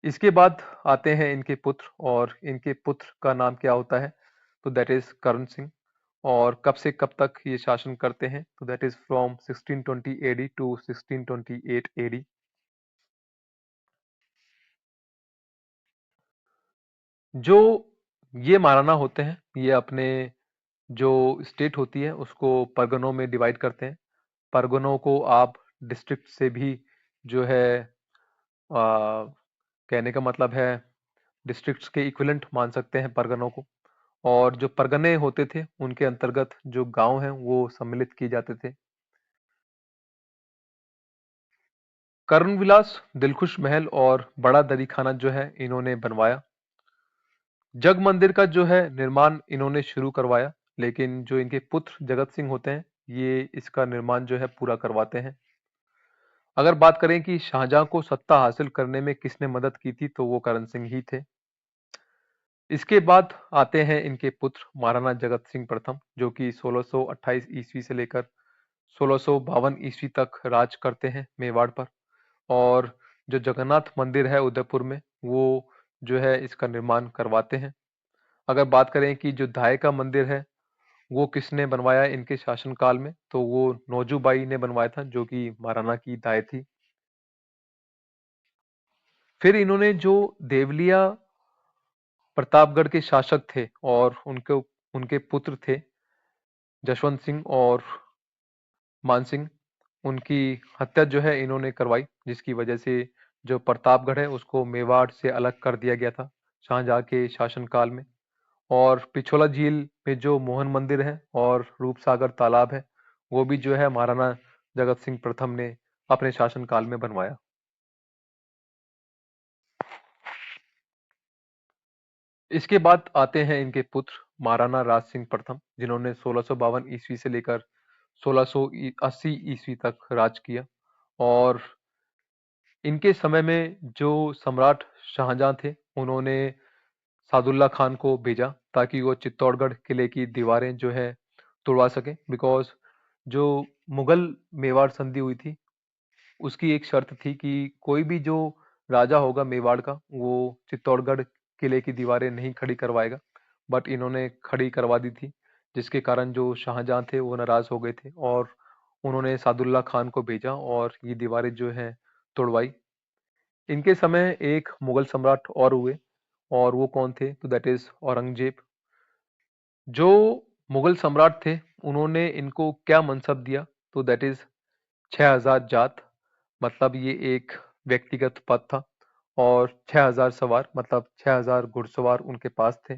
इसके बाद आते हैं इनके पुत्र, और इनके पुत्र का नाम क्या होता है? तो दैट इज करण सिंह। और कब से कब तक ये शासन करते हैं? तो that is from 1620 AD to 1628 AD. जो ये महाराणा होते हैं ये अपने जो स्टेट होती है उसको परगनों में डिवाइड करते हैं। परगनों को आप डिस्ट्रिक्ट से भी जो है कहने का मतलब है डिस्ट्रिक्ट्स के इक्विवेलेंट मान सकते हैं परगनों को। और जो परगने होते थे उनके अंतर्गत जो गांव हैं वो सम्मिलित किए जाते थे। कर्णविलास, दिलखुश महल और बड़ा दरी खाना जो है इन्होंने बनवाया। जग मंदिर का जो है निर्माण इन्होंने शुरू करवाया, लेकिन जो इनके पुत्र जगत सिंह होते हैं ये इसका निर्माण जो है पूरा करवाते हैं। अगर बात करें कि शाहजहां को सत्ता हासिल करने में किसने मदद की थी, तो वो करण सिंह ही थे। इसके बाद आते हैं इनके पुत्र महाराणा जगत सिंह प्रथम, जो कि 1628 ईस्वी से लेकर 1652 ईस्वी तक राज करते हैं मेवाड़ पर। और जो जगन्नाथ मंदिर है उदयपुर में वो जो है इसका निर्माण करवाते हैं। अगर बात करें कि जो धाय का मंदिर है वो किसने बनवाया इनके शासनकाल में, तो वो नौजूबाई ने बनवाया था, जो कि महाराणा की दाई थी। फिर इन्होंने जो देवलिया प्रतापगढ़ के शासक थे और उनके उनके पुत्र थे जशवंत सिंह और मान सिंह, उनकी हत्या जो है इन्होंने करवाई, जिसकी वजह से जो प्रतापगढ़ है उसको मेवाड़ से अलग कर दिया गया था शाहजहां के शासनकाल में। और पिछोला झील में जो मोहन मंदिर है और रूपसागर तालाब है वो भी जो है महाराणा जगत सिंह प्रथम ने अपने शासनकाल में बनवाया। इसके बाद आते हैं इनके पुत्र महाराणा राज सिंह प्रथम, जिन्होंने 1652 ईस्वी से लेकर 1680 ईस्वी तक राज किया। और इनके समय में जो सम्राट शाहजहां थे उन्होंने सादुल्ला खान को भेजा ताकि वो चित्तौड़गढ़ किले की दीवारें जो है तोड़वा सके, बिकॉज जो मुगल मेवाड़ संधि हुई थी उसकी एक शर्त थी कि कोई भी जो राजा होगा मेवाड़ का वो चित्तौड़गढ़ किले की दीवारें नहीं खड़ी करवाएगा। बट इन्होंने खड़ी करवा दी थी, जिसके कारण जो शाहजहां थे वो नाराज हो गए थे और उन्होंने सादुल्ला खान को भेजा और ये दीवारें जो है तोड़वाई। इनके समय एक मुगल सम्राट और हुए, और वो कौन थे? तो दैट इज औरंगजेब। जो मुगल सम्राट थे उन्होंने इनको क्या मनसब दिया? तो दैट इज 6000 जात, मतलब ये एक व्यक्तिगत पद था। और 6000 सवार, मतलब 6000 घुड़सवार उनके पास थे।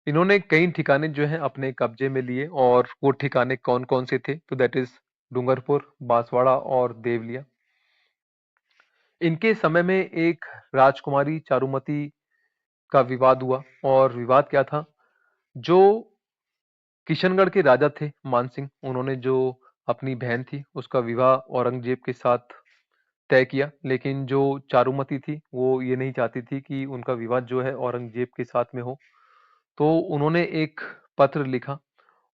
इन्होंने कई ठिकाने जो हैं अपने कब्जे में लिए, और वो ठिकाने कौन कौन से थे? तो दैट इज डूंगरपुर, बांसवाड़ा और देवलिया। इनके समय में एक राजकुमारी चारुमती का विवाद हुआ, और विवाद क्या था? जो किशनगढ़ के राजा थे मान सिंह, उन्होंने जो अपनी बहन थी उसका विवाह औरंगजेब के साथ तय किया, लेकिन जो चारुमती थी वो ये नहीं चाहती थी कि उनका विवाह जो है औरंगजेब के साथ में हो। तो उन्होंने एक पत्र लिखा,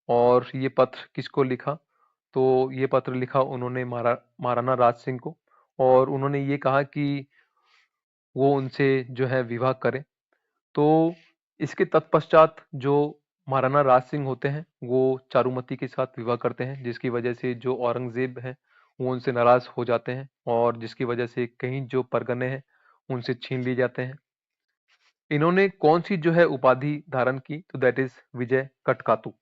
और ये पत्र किसको लिखा? तो ये पत्र लिखा उन्होंने महाराणा राज सिंह को। और उन्होंने ये कहा कि वो उनसे जो है विवाह करें। तो इसके तत्पश्चात जो महाराणा राज सिंह होते हैं वो चारुमती के साथ विवाह करते हैं, जिसकी वजह से जो औरंगजेब हैं वो उनसे नाराज हो जाते हैं और जिसकी वजह से कई जो परगने हैं उनसे छीन लिए जाते हैं। इन्होंने कौन सी जो है उपाधि धारण की, तो दैट इज विजय कटकातु।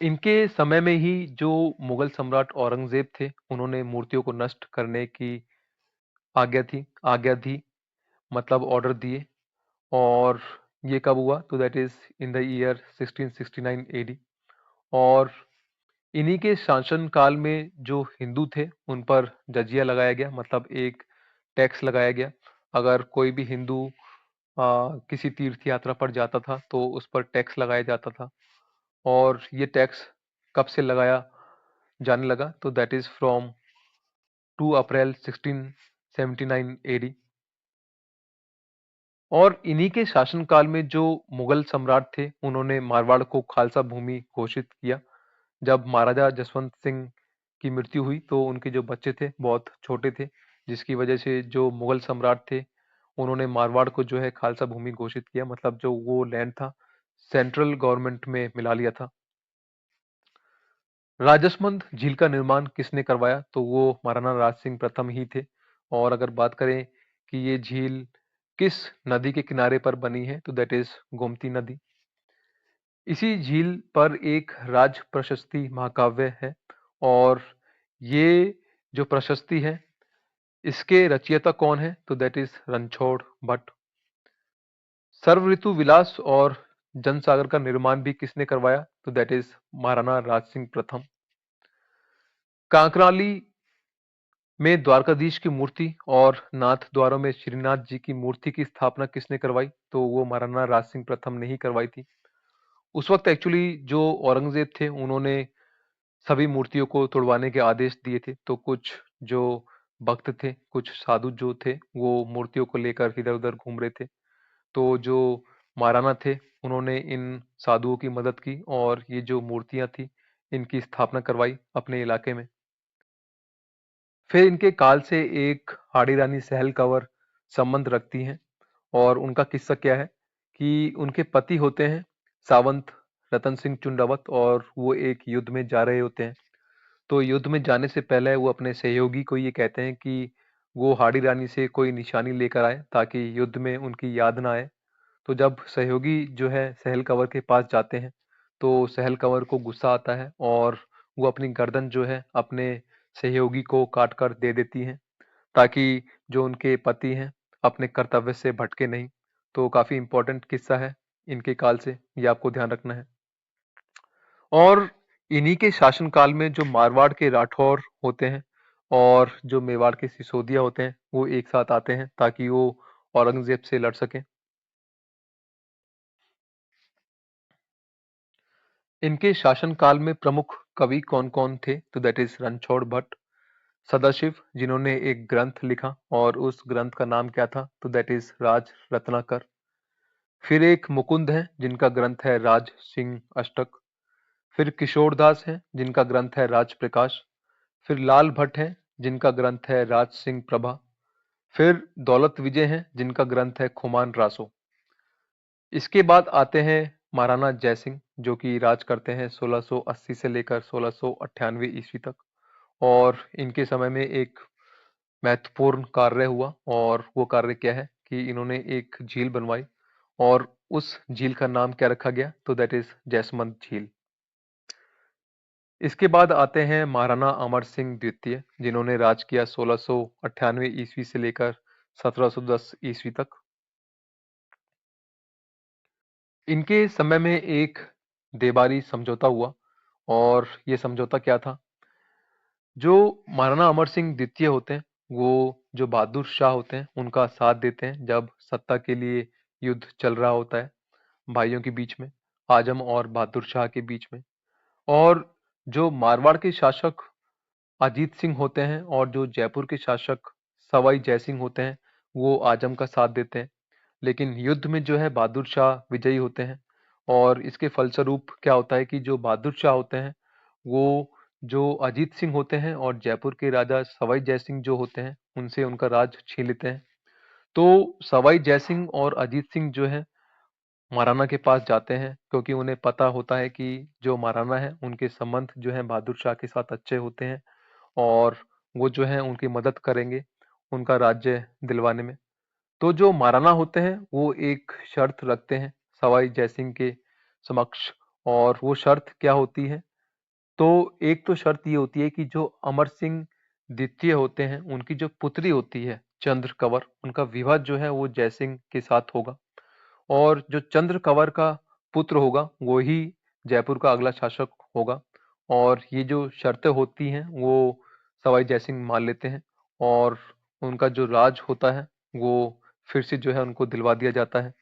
इनके समय में ही जो मुगल सम्राट औरंगजेब थे उन्होंने मूर्तियों को नष्ट करने की आज्ञा दी, मतलब ऑर्डर दिए। और ये कब हुआ, तो that is in the year 1669 AD. और इन्हीं के शासन काल में जो हिंदू थे उन पर जजिया लगाया गया, मतलब एक टैक्स लगाया गया। अगर कोई भी हिंदू किसी तीर्थ यात्रा पर जाता था तो उस पर टैक्स लगाया जाता था। और ये टैक्स कब से लगाया जाने लगा, तो that is from 2 April 1679 AD. और इन्हीं के शासनकाल में जो मुगल सम्राट थे उन्होंने मारवाड़ को खालसा भूमि घोषित किया। जब महाराजा जसवंत सिंह की मृत्यु हुई तो उनके जो बच्चे थे बहुत छोटे थे, जिसकी वजह से जो मुगल सम्राट थे उन्होंने मारवाड़ को जो है खालसा भूमि घोषित किया, मतलब जो वो लैंड था सेंट्रल गवर्नमेंट में मिला लिया था। राजसमंद झील का निर्माण किसने करवाया, तो वो महाराणा राज सिंह प्रथम ही थे। और अगर बात करें कि ये झील किस नदी के किनारे पर बनी है, तो दैट इज गोमती नदी। इसी झील पर एक राज प्रशस्ति महाकाव्य है। और ये जो प्रशस्ति है इसके रचयिता कौन है, तो दैट इज रणछोड़ भट्ट। सर्व ऋतु विलास और जनसागर का निर्माण भी किसने करवाया, तो दैट इज महाराणा राज सिंह प्रथम। कांकराली में द्वारकाधीश की मूर्ति और नाथ द्वारों में श्रीनाथ जी की मूर्ति की स्थापना किसने करवाई, तो वो महाराणा राज सिंह प्रथम ने ही करवाई थी। उस वक्त एक्चुअली जो औरंगजेब थे उन्होंने सभी मूर्तियों को तोड़वाने के आदेश दिए थे, तो कुछ जो भक्त थे, कुछ साधु जो थे वो मूर्तियों को लेकर इधर उधर घूम रहे थे। तो जो महाराणा थे उन्होंने इन साधुओं की मदद की और ये जो मूर्तियां थी इनकी स्थापना करवाई अपने इलाके में। फिर इनके काल से एक हाड़ी रानी सहल कंवर संबंध रखती हैं। और उनका किस्सा क्या है कि उनके पति होते हैं सावंत रतन सिंह चुंडावत, और वो एक युद्ध में जा रहे होते हैं। तो युद्ध में जाने से पहले वो अपने सहयोगी को ये कहते हैं कि वो हाड़ी रानी से कोई निशानी लेकर आए ताकि युद्ध में उनकी याद ना आए। तो जब सहयोगी जो है सहल कंवर के पास जाते हैं तो सहल कंवर को गुस्सा आता है और वो अपनी गर्दन जो है अपने सहयोगी को काट कर दे देती हैं, ताकि जो उनके पति हैं अपने कर्तव्य से भटके नहीं। तो काफी इंपॉर्टेंट किस्सा है इनके काल से, ये आपको ध्यान रखना है। और इन्हीं के शासनकाल में जो मारवाड़ के राठौर होते हैं और जो मेवाड़ के सिसोदिया होते हैं वो एक साथ आते हैं ताकि वो औरंगजेब से लड़ सकें। इनके शासनकाल में प्रमुख कवि कौन कौन थे, तो दैट इज रणछोड़ भट्ट, सदाशिव जिन्होंने एक ग्रंथ लिखा और उस ग्रंथ का नाम क्या था, तो दैट इज राज रत्नाकर। फिर एक मुकुंद है जिनका ग्रंथ है राज सिंह अष्टक। फिर किशोरदास हैं जिनका ग्रंथ है राज प्रकाश। फिर लाल भट्ट हैं जिनका ग्रंथ है राज सिंह प्रभा। फिर दौलत विजय हैं जिनका ग्रंथ है खुमान रासो। इसके बाद आते हैं महाराणा जयसिंह जो कि राज करते हैं 1680 से लेकर 1698 ईस्वी तक। और इनके समय में एक महत्वपूर्ण कार्य हुआ और वो कार्य क्या है कि इन्होंने एक झील बनवाई और उस झील का नाम क्या रखा गया, तो दैट इज जैसमंद झील। इसके बाद आते हैं महाराणा अमर सिंह द्वितीय जिन्होंने राज किया 1698 ईस्वी से लेकर 1710 ईस्वी तक। इनके समय में एक देबारी समझौता हुआ और ये समझौता क्या था, जो महाराणा अमर सिंह द्वितीय होते हैं वो जो बहादुर शाह होते हैं उनका साथ देते हैं जब सत्ता के लिए युद्ध चल रहा होता है भाइयों के बीच में, आजम और बहादुर शाह के बीच में। और जो मारवाड़ के शासक अजीत सिंह होते हैं और जो जयपुर के शासक सवाई जयसिंह होते हैं वो आजम का साथ देते हैं। लेकिन युद्ध में जो है बहादुर शाह विजयी होते हैं और इसके फलस्वरूप क्या होता है कि जो बहादुर शाह होते हैं वो जो अजीत सिंह होते हैं और जयपुर के राजा सवाई जयसिंह जो होते हैं उनसे उनका राज छीन लेते हैं। तो सवाई जयसिंह और अजीत सिंह जो है महाराणा के पास जाते हैं, क्योंकि उन्हें पता होता है कि जो महाराणा है उनके संबंध जो है बहादुर शाह के साथ अच्छे होते हैं और वो जो है उनकी मदद करेंगे उनका राज्य दिलवाने में। तो जो महाराणा होते हैं वो एक शर्त रखते हैं सवाई जयसिंह के समक्ष, और वो शर्त क्या होती है? तो एक तो शर्त ये होती है कि जो अमर सिंह द्वितीय होते हैं उनकी जो पुत्री होती है चंद्र कंवर, उनका विवाह जो है वो जयसिंह के साथ होगा, और जो चंद्र कंवर का पुत्र होगा वो ही जयपुर का अगला शासक होगा। और ये जो शर्तें होती हैं वो सवाई जयसिंह मान लेते हैं, और उनका जो राज होता है वो फिर से जो है उनको दिलवा दिया जाता है।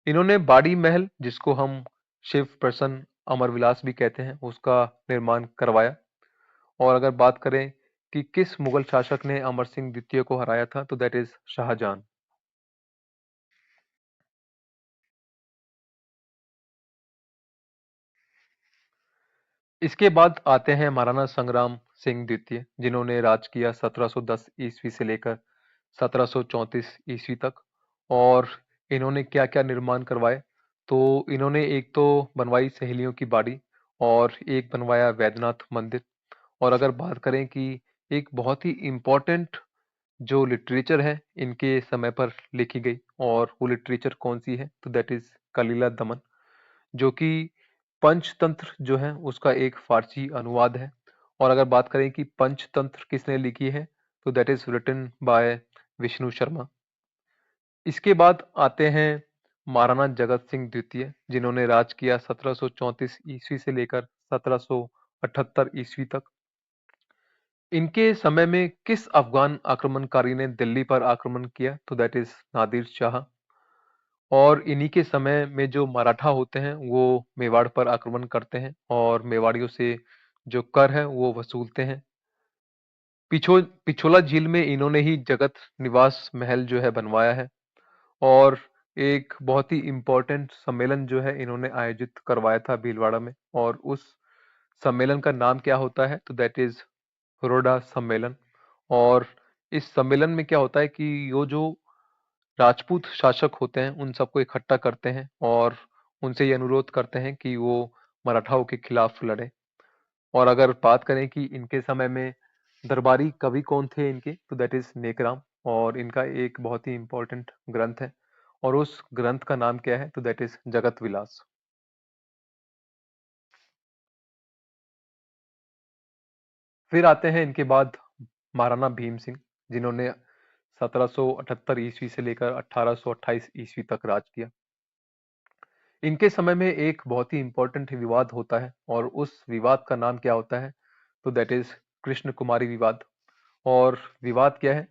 इन्होंने बाड़ी महल, जिसको हम शिव प्रसन्न अमर विलास भी कहते हैं, उसका निर्माण करवाया। और अगर बात करें कि किस मुगल शासक ने अमर सिंह द्वितीय को हराया था, तो दैट इज शाहजहां। इसके बाद आते हैं महाराणा संग्राम सिंह द्वितीय, जिन्होंने राज किया 1710 ईस्वी से लेकर 1734 ईस्वी तक। और इन्होंने क्या क्या निर्माण करवाए? तो इन्होंने एक तो बनवाई सहेलियों की बाड़ी, और एक बनवाया वैद्यनाथ मंदिर। और अगर बात करें कि एक बहुत ही इम्पोर्टेंट जो लिटरेचर है इनके समय पर लिखी गई, और वो लिटरेचर कौन सी है, तो दैट इज कलीला दमन, जो कि पंचतंत्र जो है उसका एक फारसी अनुवाद है। और अगर बात करें कि पंचतंत्र किसने लिखी है, तो that is written by Vishnu Sharma. इसके बाद आते हैं महाराणा जगत सिंह द्वितीय, जिन्होंने राज किया 1734 ईस्वी से लेकर 1778 ईस्वी तक। इनके समय में किस अफगान आक्रमणकारी ने दिल्ली पर आक्रमण किया, तो दैट इज नादिर शाह। और इन्हीं के समय में जो मराठा होते हैं वो मेवाड़ पर आक्रमण करते हैं और मेवाड़ियों से जो कर है वो वसूलते हैं। पिछोला झील में इन्होंने ही जगत निवास महल जो है बनवाया है। और एक बहुत ही इम्पोर्टेंट सम्मेलन जो है इन्होंने आयोजित करवाया था भीलवाड़ा में, और उस सम्मेलन का नाम क्या होता है, तो दैट इज हुरोडा सम्मेलन। और इस सम्मेलन में क्या होता है कि यो जो राजपूत शासक होते हैं उन सबको इकट्ठा करते हैं और उनसे ये अनुरोध करते हैं कि वो मराठाओं के खिलाफ लड़े। और अगर बात करें कि इनके समय में दरबारी कवि कौन थे इनके, तो दैट इज नेकराम, और इनका एक बहुत ही इंपॉर्टेंट ग्रंथ है, और उस ग्रंथ का नाम क्या है, तो दैट इज जगत विलास। फिर आते हैं इनके बाद महाराणा भीम सिंह, जिन्होंने 1778 ईस्वी से लेकर 1828 ईस्वी तक राज किया। इनके समय में एक बहुत ही इंपॉर्टेंट विवाद होता है, और उस विवाद का नाम क्या होता है, तो दैट इज कृष्ण कुमारी विवाद। और विवाद क्या है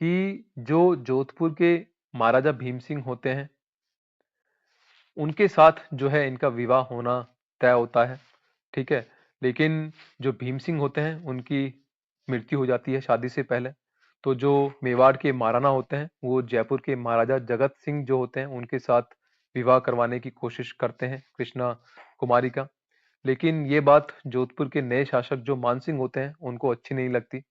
कि जो जोधपुर के महाराजा भीम सिंह होते हैं उनके साथ जो है इनका विवाह होना तय होता है, ठीक है। लेकिन जो भीम सिंह होते हैं उनकी मृत्यु हो जाती है शादी से पहले। तो जो मेवाड़ के महाराणा होते हैं वो जयपुर के महाराजा जगत सिंह जो होते हैं उनके साथ विवाह करवाने की कोशिश करते हैं कृष्णा कुमारी का। लेकिन ये बात जोधपुर के नए शासक जो मान सिंह होते हैं उनको अच्छी नहीं लगती,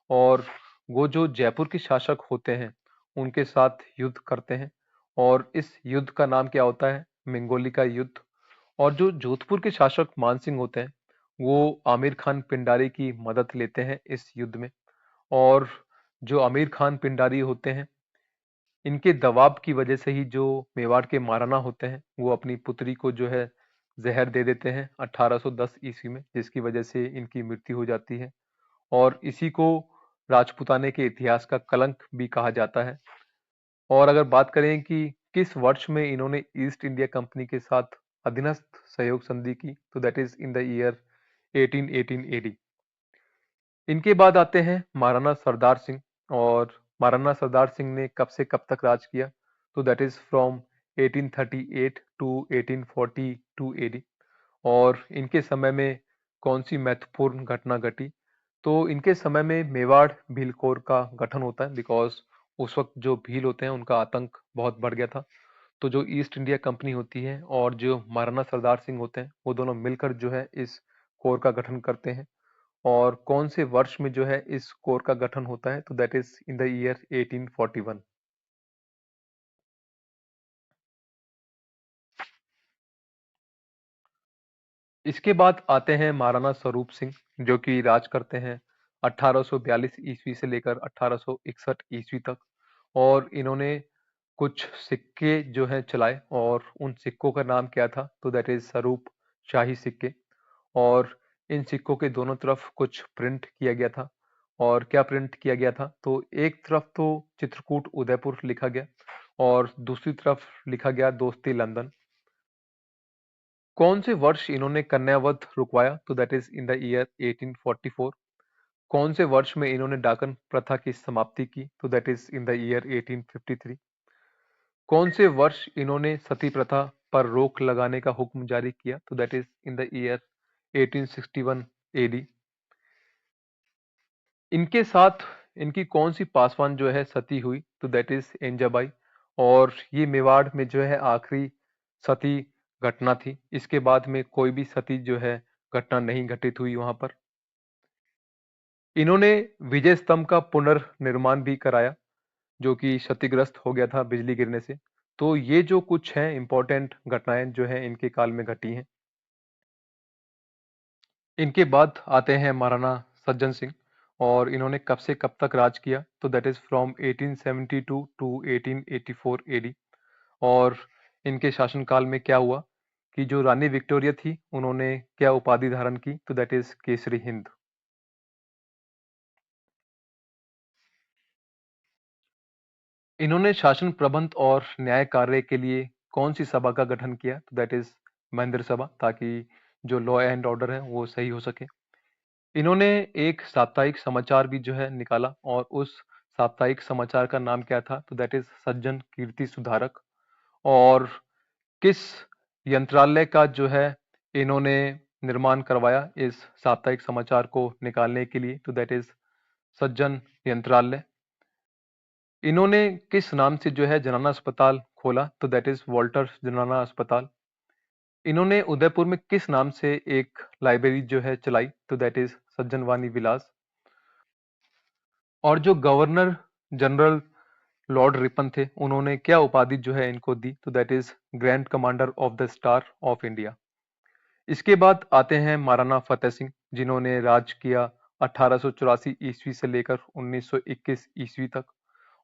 और वो जो जयपुर के शासक होते हैं उनके साथ युद्ध करते हैं। और इस युद्ध का नाम क्या होता है, मिंगोली का युद्ध। और जो जोधपुर के शासक मान सिंह होते हैं वो आमिर खान पिंडारी की मदद लेते हैं इस युद्ध में। और जो आमिर खान पिंडारी होते हैं इनके दबाव की वजह से ही जो मेवाड़ के महाराणा होते हैं वो अपनी पुत्री को जो है जहर दे देते हैं 1810 ईस्वी में, जिसकी वजह से इनकी मृत्यु हो जाती है। और इसी को राजपूताने के इतिहास का कलंक भी कहा जाता है। और अगर बात करें कि किस वर्ष में इन्होंने ईस्ट इंडिया कंपनी के साथ अधीनस्थ सहयोग संधि की, तो that is in the year 1818 AD. इनके बाद आते हैं महाराणा सरदार सिंह। और महाराणा सरदार सिंह ने कब से कब तक राज किया, तो that is from 1838 to 1842 AD. और इनके समय में कौन सी महत्वपूर्ण घटना घटी, तो इनके समय में मेवाड़ भील कोर का गठन होता है, बिकॉज उस वक्त जो भील होते हैं उनका आतंक बहुत बढ़ गया था। तो जो ईस्ट इंडिया कंपनी होती है और जो महाराणा सरदार सिंह होते हैं वो दोनों मिलकर जो है इस कोर का गठन करते हैं और कौन से वर्ष में जो है इस कोर का गठन होता है, तो that is in the year 1841। इसके बाद आते हैं महाराणा स्वरूप सिंह, जो कि राज करते हैं 1842 ईस्वी से लेकर 1861 ईस्वी तक। और इन्होंने कुछ सिक्के जो हैं चलाए और उन सिक्कों का नाम क्या था, तो दैट इज स्वरूप शाही सिक्के। और इन सिक्कों के दोनों तरफ कुछ प्रिंट किया गया था। और क्या प्रिंट किया गया था, तो एक तरफ तो चित्रकूट उदयपुर लिखा गया और दूसरी तरफ लिखा गया दोस्ती लंदन। कौन से वर्ष इन्होंने कन्यावध रुकवाया, तो that is in the year 1844। कौन से वर्ष में इन्होंने डाकन प्रथा की समाप्ति की, तो that is in the year 1853। कौन से वर्ष इन्होंने सती प्रथा पर रोक लगाने का हुक्म जारी किया, तो that is in the year 1861 AD. इनके साथ इनकी कौन सी पासवान जो है सती हुई, तो दैट इज एंजाबाई। और ये मेवाड़ में जो है आखिरी सती घटना थी। इसके बाद में कोई भी सती जो है घटना नहीं घटित हुई वहां पर। इन्होंने विजय स्तंभ का पुनर्निर्माण भी कराया, जो कि क्षतिग्रस्त हो गया था बिजली गिरने से। तो ये जो कुछ है इंपॉर्टेंट घटनाएं जो है इनके काल में घटी हैं। इनके बाद आते हैं महाराणा सज्जन सिंह, और इन्होंने कब से कब तक राज किया, तो that is from 1872 to 1884 AD. और इनके शासनकाल में क्या हुआ कि जो रानी विक्टोरिया थी उन्होंने क्या उपाधि धारण की, तो दैट इज केसरी हिंद। इन्होंने शासन प्रबंध और न्याय कार्य के लिए कौन सी सभा का गठन किया, तो दैट इज महेंद्र सभा, ताकि जो लॉ एंड ऑर्डर है वो सही हो सके। इन्होंने एक साप्ताहिक समाचार भी जो है निकाला और उस साप्ताहिक समाचार का नाम क्या था, तो दैट इज सज्जन कीर्ति सुधारक। और किस यंत्रालय का जो है इन्होंने निर्माण करवाया इस साप्ताहिक समाचार को निकालने के लिए, तो दैट इज सज्जन यंत्रालय। इन्होंने किस नाम से जो है जनाना अस्पताल खोला, तो दैट इज वॉल्टर जनाना अस्पताल। इन्होंने उदयपुर में किस नाम से एक लाइब्रेरी जो है चलाई, तो दैट इज सज्जन वानी विलास। और जो गवर्नर जनरल लॉर्ड रिपन थे उन्होंने क्या उपाधि जो है इनको दी, तो that is grand commander of the star of India. इसके बाद आते हैं महाराणा फतेह सिंह, जिन्होंने राज किया 1884 ईस्वी से लेकर 1921 ईस्वी तक।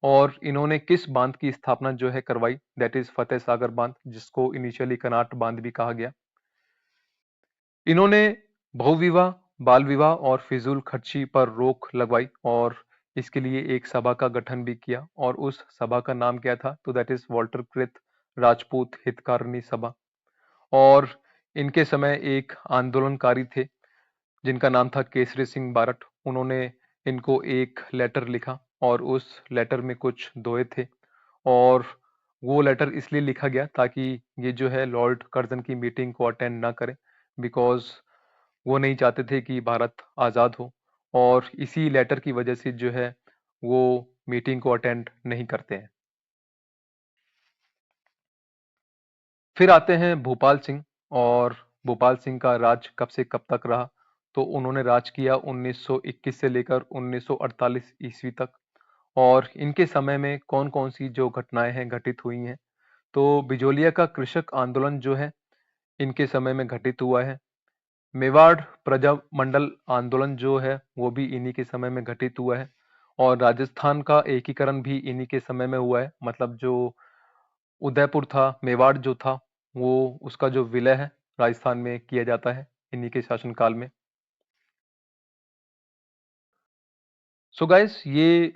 और इन्होंने किस बांध की स्थापना जो है करवाई, दैट इज फतेह सागर बांध, जिसको इनिशियली कनाट बांध भी कहा गया। इन्होंने बहुविवाह, बाल विवाह और फिजूल खर्ची पर रोक लगवाई और इसके लिए एक सभा का गठन भी किया। और उस सभा का नाम क्या था, तो दैट इज वॉल्टर कृत राजपूत हितकारिणी सभा। और इनके समय एक आंदोलनकारी थे जिनका नाम था केसरी सिंह बारट। उन्होंने इनको एक लेटर लिखा और उस लेटर में कुछ दोहे थे। और वो लेटर इसलिए लिखा गया ताकि ये जो है लॉर्ड कर्जन की मीटिंग को अटेंड ना करें, बिकॉज वो नहीं चाहते थे कि भारत आज़ाद हो। और इसी लेटर की वजह से जो है वो मीटिंग को अटेंड नहीं करते हैं। फिर आते हैं भोपाल सिंह। और भोपाल सिंह का राज कब से कब तक रहा, तो उन्होंने राज किया 1921 से लेकर 1948 ईस्वी तक। और इनके समय में कौन कौन सी जो घटनाएं हैं घटित हुई हैं, तो बिजोलिया का कृषक आंदोलन जो है इनके समय में घटित हुआ है। मेवाड़ प्रजा मंडल आंदोलन जो है वो भी इन्हीं के समय में घटित हुआ है। और राजस्थान का एकीकरण भी इन्हीं के समय में हुआ है, मतलब जो उदयपुर था, मेवाड़ जो था, वो उसका जो विलय है राजस्थान में किया जाता है इन्हीं के शासनकाल में। सो गाइस, ये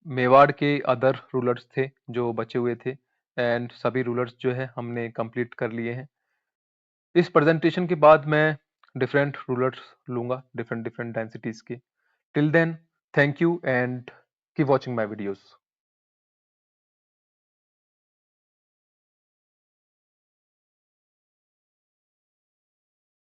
मेवाड़ के अदर रूलर्स थे जो बचे हुए थे। एंड सभी रूलर्स जो है हमने कंप्लीट कर लिए हैं। इस प्रेजेंटेशन के बाद मैं डिफरेंट रूलर्स लूंगा, डिफरेंट डिफरेंट डेंसिटीज के। Till then, thank you and keep watching my videos.